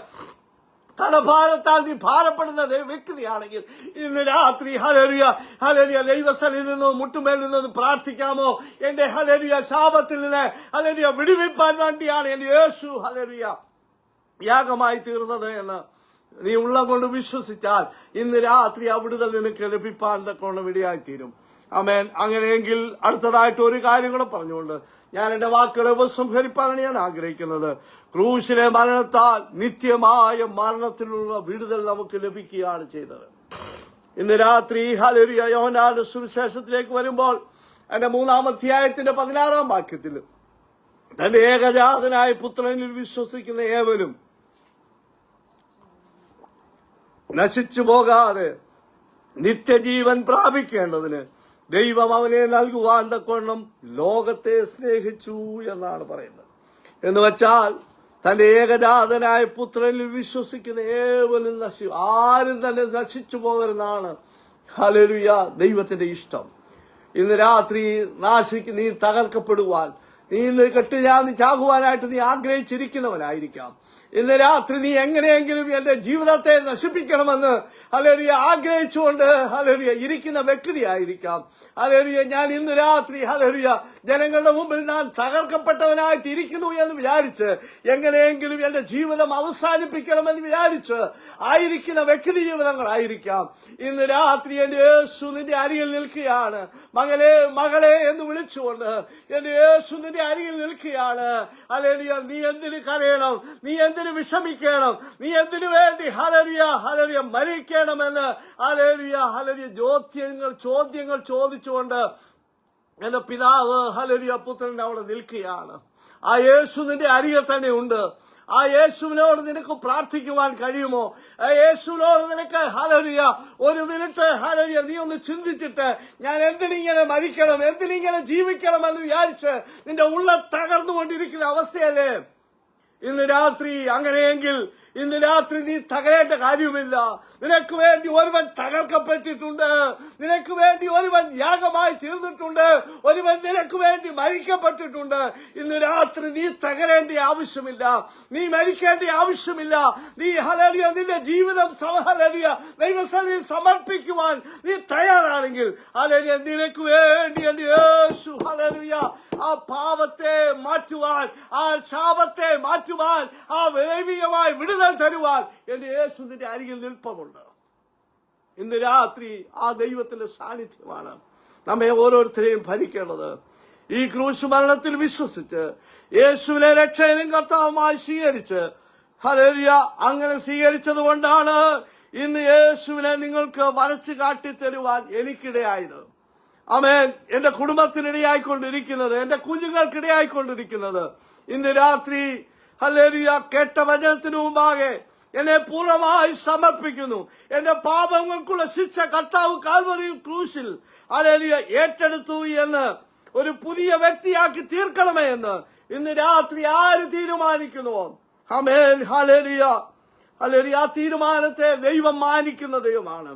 കടഭാരത്താൽ നീ ഭാരപ്പെടുന്ന വ്യക്തിയാണെങ്കിൽ ഇന്ന് രാത്രി ഹല്ലേലൂയ ഹല്ലേലൂയ ദൈവസ്ഥലിൽ നിന്ന് മുട്ടുമേൽ നിന്ന് പ്രാർത്ഥിക്കാമോ? എന്റെ ഹല്ലേലൂയ ശാപത്തിൽ നിന്ന് ഹല്ലേലൂയ വിടുവിപ്പാൻ വേണ്ടിയാണ് എന്റെ യേശു ഹല്ലേലൂയ യാഗമായി തീർന്നത് എന്ന് നീ ഉള്ളം കൊണ്ട് വിശ്വസിച്ചാൽ ഇന്ന് രാത്രി ആ വിടുതൽ നിനക്ക് ലഭിപ്പാൻ കൊണ്ട് ഇടയായിത്തീരും. ആമേൻ. അങ്ങനെയെങ്കിൽ അടുത്തതായിട്ട് ഒരു കാര്യം കൂടെ പറഞ്ഞുകൊണ്ട് ഞാൻ എന്റെ വാക്കുകളെ ഉപസംഹരിപ്പാനാണ് ഞാൻ ആഗ്രഹിക്കുന്നത്. ക്രൂശിലെ മരണത്താൽ നിത്യമായ മരണത്തിലുള്ള വിടുതൽ നമുക്ക് ലഭിക്കുകയാണ് ചെയ്തത്. ഇന്ന് രാത്രി ഹല്ലേലൂയ യോഹന്നാന്റെ സുവിശേഷത്തിലേക്ക് വരുമ്പോൾ അതിന്റെ 3-ാം അധ്യായത്തിന്റെ 16-ാം വാക്യത്തിൽ തന്റെ ഏകജാതനായ പുത്രനിൽ വിശ്വസിക്കുന്ന ഏവരും നശിച്ചു പോകാതെ നിത്യജീവൻ പ്രാപിക്കേണ്ടതിന് ദൈവം അവനെ നൽകുവാൻ തക്കവണ്ണം ലോകത്തെ സ്നേഹിച്ചു എന്നാണ് പറയുന്നത്. എന്ന് വെച്ചാൽ തന്റെ ഏകജാതനായ പുത്രനിൽ വിശ്വസിക്കുന്ന ഏവനും ആരും തന്നെ നശിച്ചു പോകരുതെന്നാണ് ഹല്ലേലൂയ ദൈവത്തിന്റെ ഇഷ്ടം. ഇന്ന് രാത്രി നീ തകർക്കപ്പെടുവാൻ, നീ ഇന്ന് കെട്ടുചാർന്ന് ചാകുവാനായിട്ട് നീ ആഗ്രഹിച്ചിരിക്കുന്നവനായിരിക്കാം. ഇന്ന് രാത്രി നീ എങ്ങനെയെങ്കിലും എന്റെ ജീവിതത്തെ നശിപ്പിക്കണമെന്ന് ഹല്ലേലൂയ ആഗ്രഹിച്ചുകൊണ്ട് ഹല്ലേലൂയ ഇരിക്കുന്ന വ്യക്തിയായിരിക്കാം. ഹല്ലേലൂയ ഞാൻ ഇന്ന് രാത്രി ഹല്ലേലൂയ ജനങ്ങളുടെ മുമ്പിൽ ഞാൻ തകർക്കപ്പെട്ടവനായിട്ട് ഇരിക്കുന്നു എന്ന് വിചാരിച്ച് എങ്ങനെയെങ്കിലും എന്റെ ജീവിതം അവസാനിപ്പിക്കണമെന്ന് വിചാരിച്ച് ആയിരിക്കുന്ന വ്യക്തി ജീവിതങ്ങളായിരിക്കാം. ഇന്ന് രാത്രി എന്റെ യേശു നിന്റെ അരികിൽ നിൽക്കുകയാണ്. മകളെ എന്ന് വിളിച്ചുകൊണ്ട് എന്റെ യേശു നിന്റെ അരികിൽ നിൽക്കുകയാണ്. ഹല്ലേലൂയ നീ എന്തിന് കരയണം? നീ എന്തിന് വിഷമിക്കണം? നീ എന്തിനു വേണ്ടി ഹല്ലേലൂയ ഹല്ലേലൂയ മരിക്കണമെന്ന് ഹല്ലേലൂയ ഹല്ലേലൂയ ചോദ്യങ്ങൾ ചോദിച്ചുകൊണ്ട് എന്റെ പിതാവ് ഹല്ലേലൂയ പുത്രൻ അവിടെ നിൽക്കുകയാണ്. ആ യേശു നിന്റെ അരികിൽ തന്നെ ഉണ്ട്. ആ യേശുവിനോട് നിനക്ക് പ്രാർത്ഥിക്കുവാൻ കഴിയുമോ? ആ യേശുവിനോട് നിനക്ക് ഹല്ലേലൂയ ഒരു മിനിറ്റ് ഹല്ലേലൂയ നീ ഒന്ന് ചിന്തിച്ചിട്ട് ഞാൻ എന്തിനിങ്ങനെ മരിക്കണം, എന്തിനിങ്ങനെ ജീവിക്കണം എന്ന് വിചാരിച്ച് നിന്റെ ഉള്ള തകർന്നുകൊണ്ടിരിക്കുന്ന അവസ്ഥയല്ലേ ഇന്ന് രാത്രി? അങ്ങനെയെങ്കിൽ ഇന്ന് രാത്രി നീ തകരേണ്ട കാര്യമില്ല. നിനക്ക് വേണ്ടി ഒരുവൻ തകർക്കപ്പെട്ടിട്ടുണ്ട്. നിനക്ക് വേണ്ടി ഒരുവൻ യാഗമായി തീർന്നിട്ടുണ്ട്. ഒരുവൻ നിനക്ക് വേണ്ടി മരിക്കപ്പെട്ടിട്ടുണ്ട്. ഇന്ന് രാത്രി നീ തകരേണ്ട ആവശ്യമില്ല. നീ മരിക്കേണ്ട ആവശ്യമില്ല. നീ ഹല്ലേലൂയ നിന്റെ ജീവിതം ഹല്ലേലൂയ ദൈവസന്നിധിയിൽ സമർപ്പിക്കുവാൻ നീ തയ്യാറാണെങ്കിൽ ഹല്ലേലൂയ നിനക്ക് വേണ്ടി എന്റെ യേശു ഹല്ലേലൂയ ആ പാപത്തെ മാറ്റുവാൻ, ആ ശാപത്തെ മാറ്റുവാൻ, ആ ദൈവികമായ വിടുതൽ തരുവാൻ എന്റെ യേശു നിന്റെ അരികിൽ നിൽപ്പമുണ്ട്. ഇന്ന് രാത്രി ആ ദൈവത്തിന്റെ സാന്നിധ്യമാണ് നമ്മെ ഓരോരുത്തരെയും ഭരിക്കേണ്ടത്. ഈ ക്രൂശ് മരണത്തിൽ വിശ്വസിച്ച് യേശുവിനെ രക്ഷകനും കർത്താവുമായി സ്വീകരിച്ച് ഹല്ലേലൂയ അങ്ങനെ സ്വീകരിച്ചത് കൊണ്ടാണ് ഇന്ന് യേശുവിനെ നിങ്ങൾക്ക് വരച്ചു കാട്ടിത്തരുവാൻ എനിക്കിടയായത്. ആമേൻ. എന്റെ കുടുംബത്തിനിടയായിക്കൊണ്ടിരിക്കുന്നത്, എന്റെ കുഞ്ഞുങ്ങൾക്കിടയായിക്കൊണ്ടിരിക്കുന്നത് ഇന്ന് രാത്രി ഹല്ലേലൂയ കേട്ട വചനത്തിനു മുമ്പാകെ എന്നെ പൂർണ്ണമായി സമർപ്പിക്കുന്നു. എന്റെ പാപങ്ങൾക്കുള്ള ശിക്ഷ കർത്താവ് കാൽവരി ക്രൂശിൽ ഹല്ലേലൂയ ഏറ്റെടുത്തു എന്ന് ഒരു പുതിയ വ്യക്തിയാക്കി തീർക്കണമേ എന്ന് ഇന്ന് രാത്രി ആര് തീരുമാനിക്കുന്നുവോ ആമേൻ ഹല്ലേലൂയ ഹല്ലേലൂയ ആ തീരുമാനത്തെ ദൈവം മാനിക്കുന്ന ദൈവമാണ്.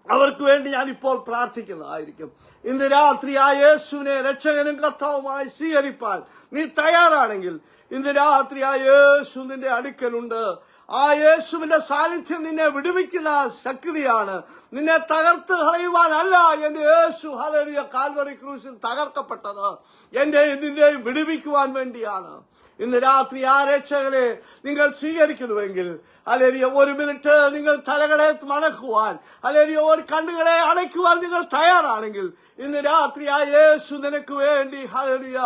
അവർക്ക് വേണ്ടി ഞാൻ ഇപ്പോൾ പ്രാർത്ഥിക്കുന്നതായിരിക്കും. ഇന്ന് രാത്രി ആ യേശുവിനെ രക്ഷകനും കർത്താവുമായി സ്വീകരിപ്പാൻ നീ തയ്യാറാണെങ്കിൽ ഇന്ന് രാത്രി ആ യേശു നിന്റെ അടുക്കലുണ്ട്. ആ യേശുവിന്റെ സാന്നിധ്യം നിന്നെ വിടുവിക്കുന്ന ശക്തിയാണ്. നിന്നെ തകർത്ത് കളയുവാനല്ല എന്റെ യേശു ഹല്ലേലൂയ കാൽവറി ക്രൂശിൽ തകർക്കപ്പെട്ടത്, നിന്നെ വിടുവിക്കുവാൻ വേണ്ടിയാണ്. ഇന്ന് രാത്രി ആ രക്ഷകനെ നിങ്ങൾ സ്വീകരിക്കുന്നുവെങ്കിൽ ഹല്ലേലൂയ ഒരു മിനിറ്റ് നിങ്ങൾ തലകളെ മണക്കുവാൻ, ഹല്ലേലൂയ ഒരു കണ്ണുകളെ അടയ്ക്കുവാൻ നിങ്ങൾ തയ്യാറാണെങ്കിൽ ഇന്ന് രാത്രി ആ യേശു നിനക്ക് വേണ്ടി ഹല്ലേലൂയ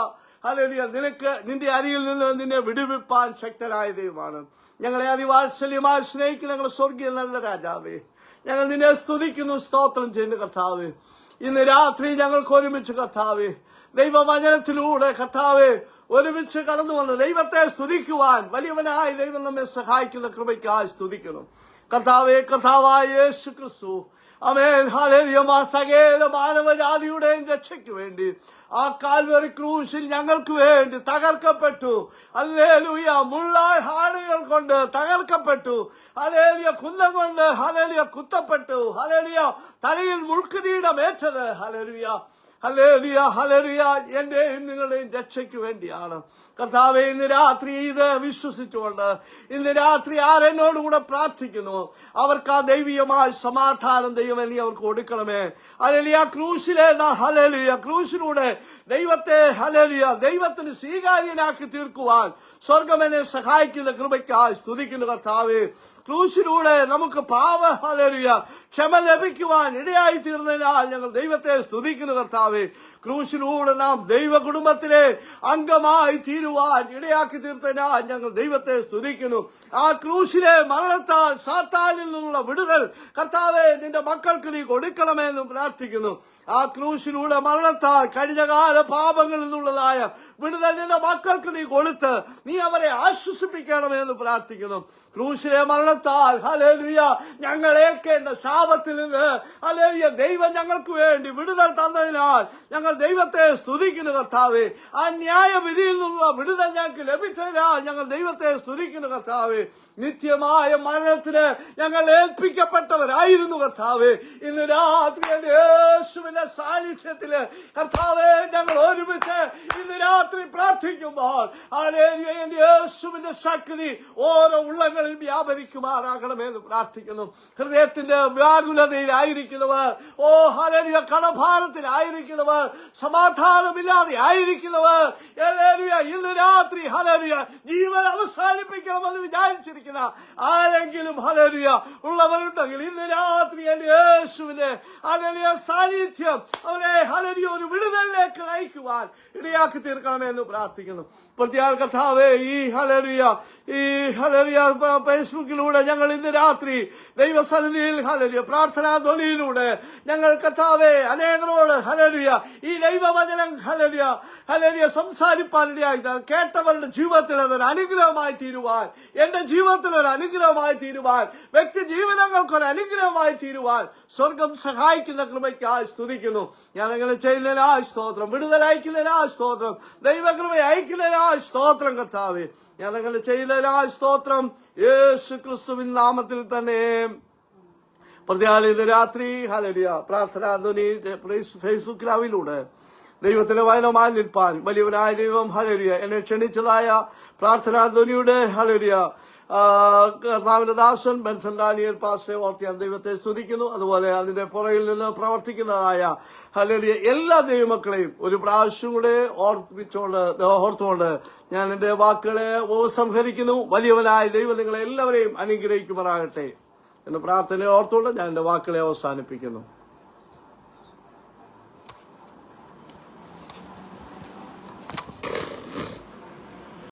ഹല്ലേലൂയ നിന്റെ അരികിൽ നിന്ന് നിന്നെ വിടുവിപ്പാൻ ശക്തനായ ദൈവമാണ്. ഞങ്ങളെ അതിവാത്സല്യമായി സ്നേഹിക്കുന്ന ഞങ്ങളുടെ സ്വർഗീയ നല്ല രാജാവേ, ഞങ്ങൾ നിന്നെ സ്തുതിക്കുന്നു, സ്തോത്രം ചെയ്യുന്നു കർത്താവേ. ഇന്ന് രാത്രി ഞങ്ങൾക്ക് ഒരുമിച്ച് കർത്താവേ ദൈവവചനത്തിലൂടെ കർത്താവെ ഒരുമിച്ച് കടന്നു വന്ന് ദൈവത്തെ സ്തുതിക്കുവാൻ വലിയവനായ ദൈവം നമ്മെ സഹായിക്കുന്ന കൃപയ്ക്കായി സ്തുതിക്കുന്നു. കർത്താവെ, കർത്താവായ യേശു ക്രിസ്തു ആമേൻ, ഹല്ലേലൂയ, സകല മാനവജാതിയുടെയും രക്ഷയ്ക്ക് വേണ്ടി ആ കാൽവരി ക്രൂശിൽ ഞങ്ങൾക്ക് വേണ്ടി തകർക്കപ്പെട്ടു. ഹല്ലേലൂയ, മുള്ളാടുകൾ കൊണ്ട് തകർക്കപ്പെട്ടു. ഹല്ലേലൂയ, കുന്തം കൊണ്ട് ഹല്ലേലൂയ കുത്തപ്പെട്ടു. ഹല്ലേലൂയ, തലയിൽ മുൾക്കിരീടം ഏറ്റത്. ഹല്ലേലൂയ, ഹല്ലേലൂയ, ഹല്ലേലൂയ, എന്റെയും നിങ്ങളുടെയും രക്ഷയ്ക്ക് വേണ്ടിയാണ്. കർത്താവെ, ഇന്ന് രാത്രി ഇത് വിശ്വസിച്ചുകൊണ്ട് ഇന്ന് രാത്രി ആരെന്നോടുകൂടെ പ്രാർത്ഥിക്കുന്നു, അവർക്ക് ആ ദൈവീയമായ സമാധാനം ദൈവം നീ അവർക്ക് കൊടുക്കണമേ. ഹല്ലേലൂയ, ക്രൂശിലെ ഹല്ലേലൂയ ക്രൂശിലൂടെ ദൈവത്തെ ഹല്ലേലൂയ ദൈവത്തിന് സ്വീകാര്യനാക്കി തീർക്കുവാൻ സ്വർഗം എന്നെ സഹായിക്കുന്ന കൃപയ്ക്കായി സ്തുതിക്കുന്നു. കർത്താവെ, ക്രൂശിലൂടെ നമുക്ക് ഹല്ലേലൂയ ക്ഷമ ലഭിക്കുവാൻ ഇടയായി തീർന്നതിനാൽ ഞങ്ങൾ ദൈവത്തെ സ്തുതിക്കുന്നു. കർത്താവെ, ക്രൂശിലൂടെ നാം ദൈവ കുടുംബത്തിലെ അംഗമായി തീരുവാൻ ഇടയാക്കി തീർത്തതിനാൽ ഞങ്ങൾ ദൈവത്തെ സ്തുതിക്കുന്നു. ആ ക്രൂശിലെ മരണത്താൽ സാത്താനിൽ നിന്നുള്ള വിടുതൽ കർത്താവെ നിന്റെ മക്കൾക്ക് നീ കൊടുക്കണമെന്നും പ്രാർത്ഥിക്കുന്നു. ആ ക്രൂശിലൂടെ മരണത്താൽ കഴിഞ്ഞകാല പാപങ്ങളിൽ നിന്നുള്ളതായ വിടുതൽ നിന്റെ മക്കൾക്ക് നീ കൊടുത്ത് നീ അവരെ ആശ്വസിപ്പിക്കണമെന്ന് പ്രാർത്ഥിക്കുന്നു. ക്രൂശിലെ മരണത്താൽ ഹല്ലേലൂയ ഞങ്ങൾ ഏൽക്കേണ്ട ശാപത്തിൽ നിന്ന് ഹല്ലേലൂയ ദൈവം ഞങ്ങൾക്ക് വേണ്ടി വിടുതൽ തന്നതിനാൽ ഞങ്ങൾ ദൈവത്തെ സ്തുതിക്കുന്നു. കർത്താവെ, ആ ന്യായവിധിയിൽ നിന്നുള്ള വിടുതൽ ഞങ്ങൾക്ക് ലഭിച്ചതിനാൽ ഞങ്ങൾ ദൈവത്തെ സ്തുതിക്കുന്നു. കർത്താവെ, നിത്യമായ മരണത്തിന് ഞങ്ങൾ ഏൽപ്പിക്കപ്പെട്ടവരായിരുന്നു. കർത്താവെ, ഇന്ന് രാത്രി യേശുവിന്റെ സാന്നിധ്യത്തില് കർത്താവെ ഞങ്ങൾ ഒരുമിച്ച് ഇന്ന് രാത്രി പ്രാർത്ഥിക്കുമ്പോൾ യേശുവിന്റെ ശക്തി ഓരോ ഉള്ളങ്ങളിൽ വ്യാപരിക്കുമാറാകണമെന്ന് പ്രാർത്ഥിക്കുന്നു. ഹൃദയത്തിന്റെ വ്യാകുലതയിലായിരിക്കുന്നവർ, ഹല്ലേലൂയ കടഭാരത്തിലായിരിക്കുന്നവർ, സമാധാനമില്ലാതെ ആയിരിക്കുന്നവർ, ഹല്ലേലൂയ ഇന്ന് രാത്രി ഹല്ലേലൂയ ജീവൻ അവസാനിപ്പിക്കണമെന്ന് വിചാരിച്ചിരിക്കുന്ന ആരെങ്കിലും ഹല്ലേലൂയ ഉള്ളവരുണ്ടെങ്കിൽ ഇന്ന് രാത്രി യേശുവിന്റെ ഹല്ലേലൂയ സാന്നിധ്യം അവരെ ഹല്ലേലൂയ ഒരു വിടുതലിലേക്ക് നയിക്കുവാൻ ഇടയാക്കി തീർക്കണമെന്ന് പ്രാർത്ഥിക്കുന്നു. പ്രത്യേക കർത്താവേ, ഈ ഹല്ലേലൂയ ഫേസ്ബുക്കിലൂടെ ഞങ്ങൾ ഇന്ന് രാത്രി ദൈവസന്നിധിയിൽ ഹല്ലേലൂയ പ്രാർത്ഥനാ ധ്വനിയിലൂടെ ഞങ്ങൾ കർത്താവേ അനേകരോട് ഹല്ലേലൂയ ഈ ദൈവവചനം ഹല്ലേലൂയ സംസാരിപ്പാനിടയായി കേട്ടവരുടെ ജീവിതത്തിൽ അതൊരു അനുഗ്രഹമായി തീരുവാൻ, എന്റെ ജീവിതത്തിൽ ഒരു അനുഗ്രഹമായി തീരുവാൻ, വ്യക്തി ജീവിതങ്ങൾക്കൊരു അനുഗ്രഹമായി തീരുവാൻ സ്വർഗം സഹായിക്കുന്ന കൃപയ്ക്കായി സ്തുതിക്കുന്നു. ഞാൻ അങ്ങനെ ചെയ്യുന്നതിനായി സ്തോത്രം, വിടുതൽ അയക്കുന്നതിനായി സ്തോത്രം, ദൈവകൃപ അയക്കുന്നതിനായി സ്തോത്രം. കർത്താവേ, ഞാൻ അങ്ങനെ ചെയ്യുന്നതിനായി സ്തോത്രം. യേശു ക്രിസ്തുവിൻ നാമത്തിൽ തന്നെ പ്രതിയാലിന്റെ രാത്രി ഹല്ലേലൂയ പ്രാർത്ഥനാ ധ്വനി ഫേസ്ബുക്ക് ലൈവിലൂടെ ദൈവത്തിന്റെ വചനമായി നിൽപ്പാൻ വലിയവനായ ദൈവം ഹല്ലേലൂയ എന്നെ ക്ഷണിച്ചതായ പ്രാർത്ഥനാ ധ്വനിയുടെ ഹല്ലേലൂയ കർത്താവിന്റെ ദാസൻ ബെൻസൺ ഡാനിയൽ പാസ്റ്ററെ ഓർത്ത് ഞാൻ ദൈവത്തെ സ്തുതിക്കുന്നു. അതുപോലെ അതിന്റെ പുറകിൽ നിന്ന് പ്രവർത്തിക്കുന്നതായ ഹല്ലേലൂയ എല്ലാ ദൈവമക്കളെയും ഒരു പ്രാവശ്യം കൂടെ ഓർത്തുകൊണ്ട് ഞാൻ എന്റെ വാക്കുകളെ ഉപസംഹരിക്കുന്നു. വലിയവനായ ദൈവം നിങ്ങളെ എല്ലാവരെയും അനുഗ്രഹിക്കുമാറാകട്ടെ എന്ന് പ്രാർത്ഥനയെ ഓർത്തുകൊണ്ട് ഞാൻ എന്റെ വാക്കുകളെ അവസാനിപ്പിക്കുന്നു.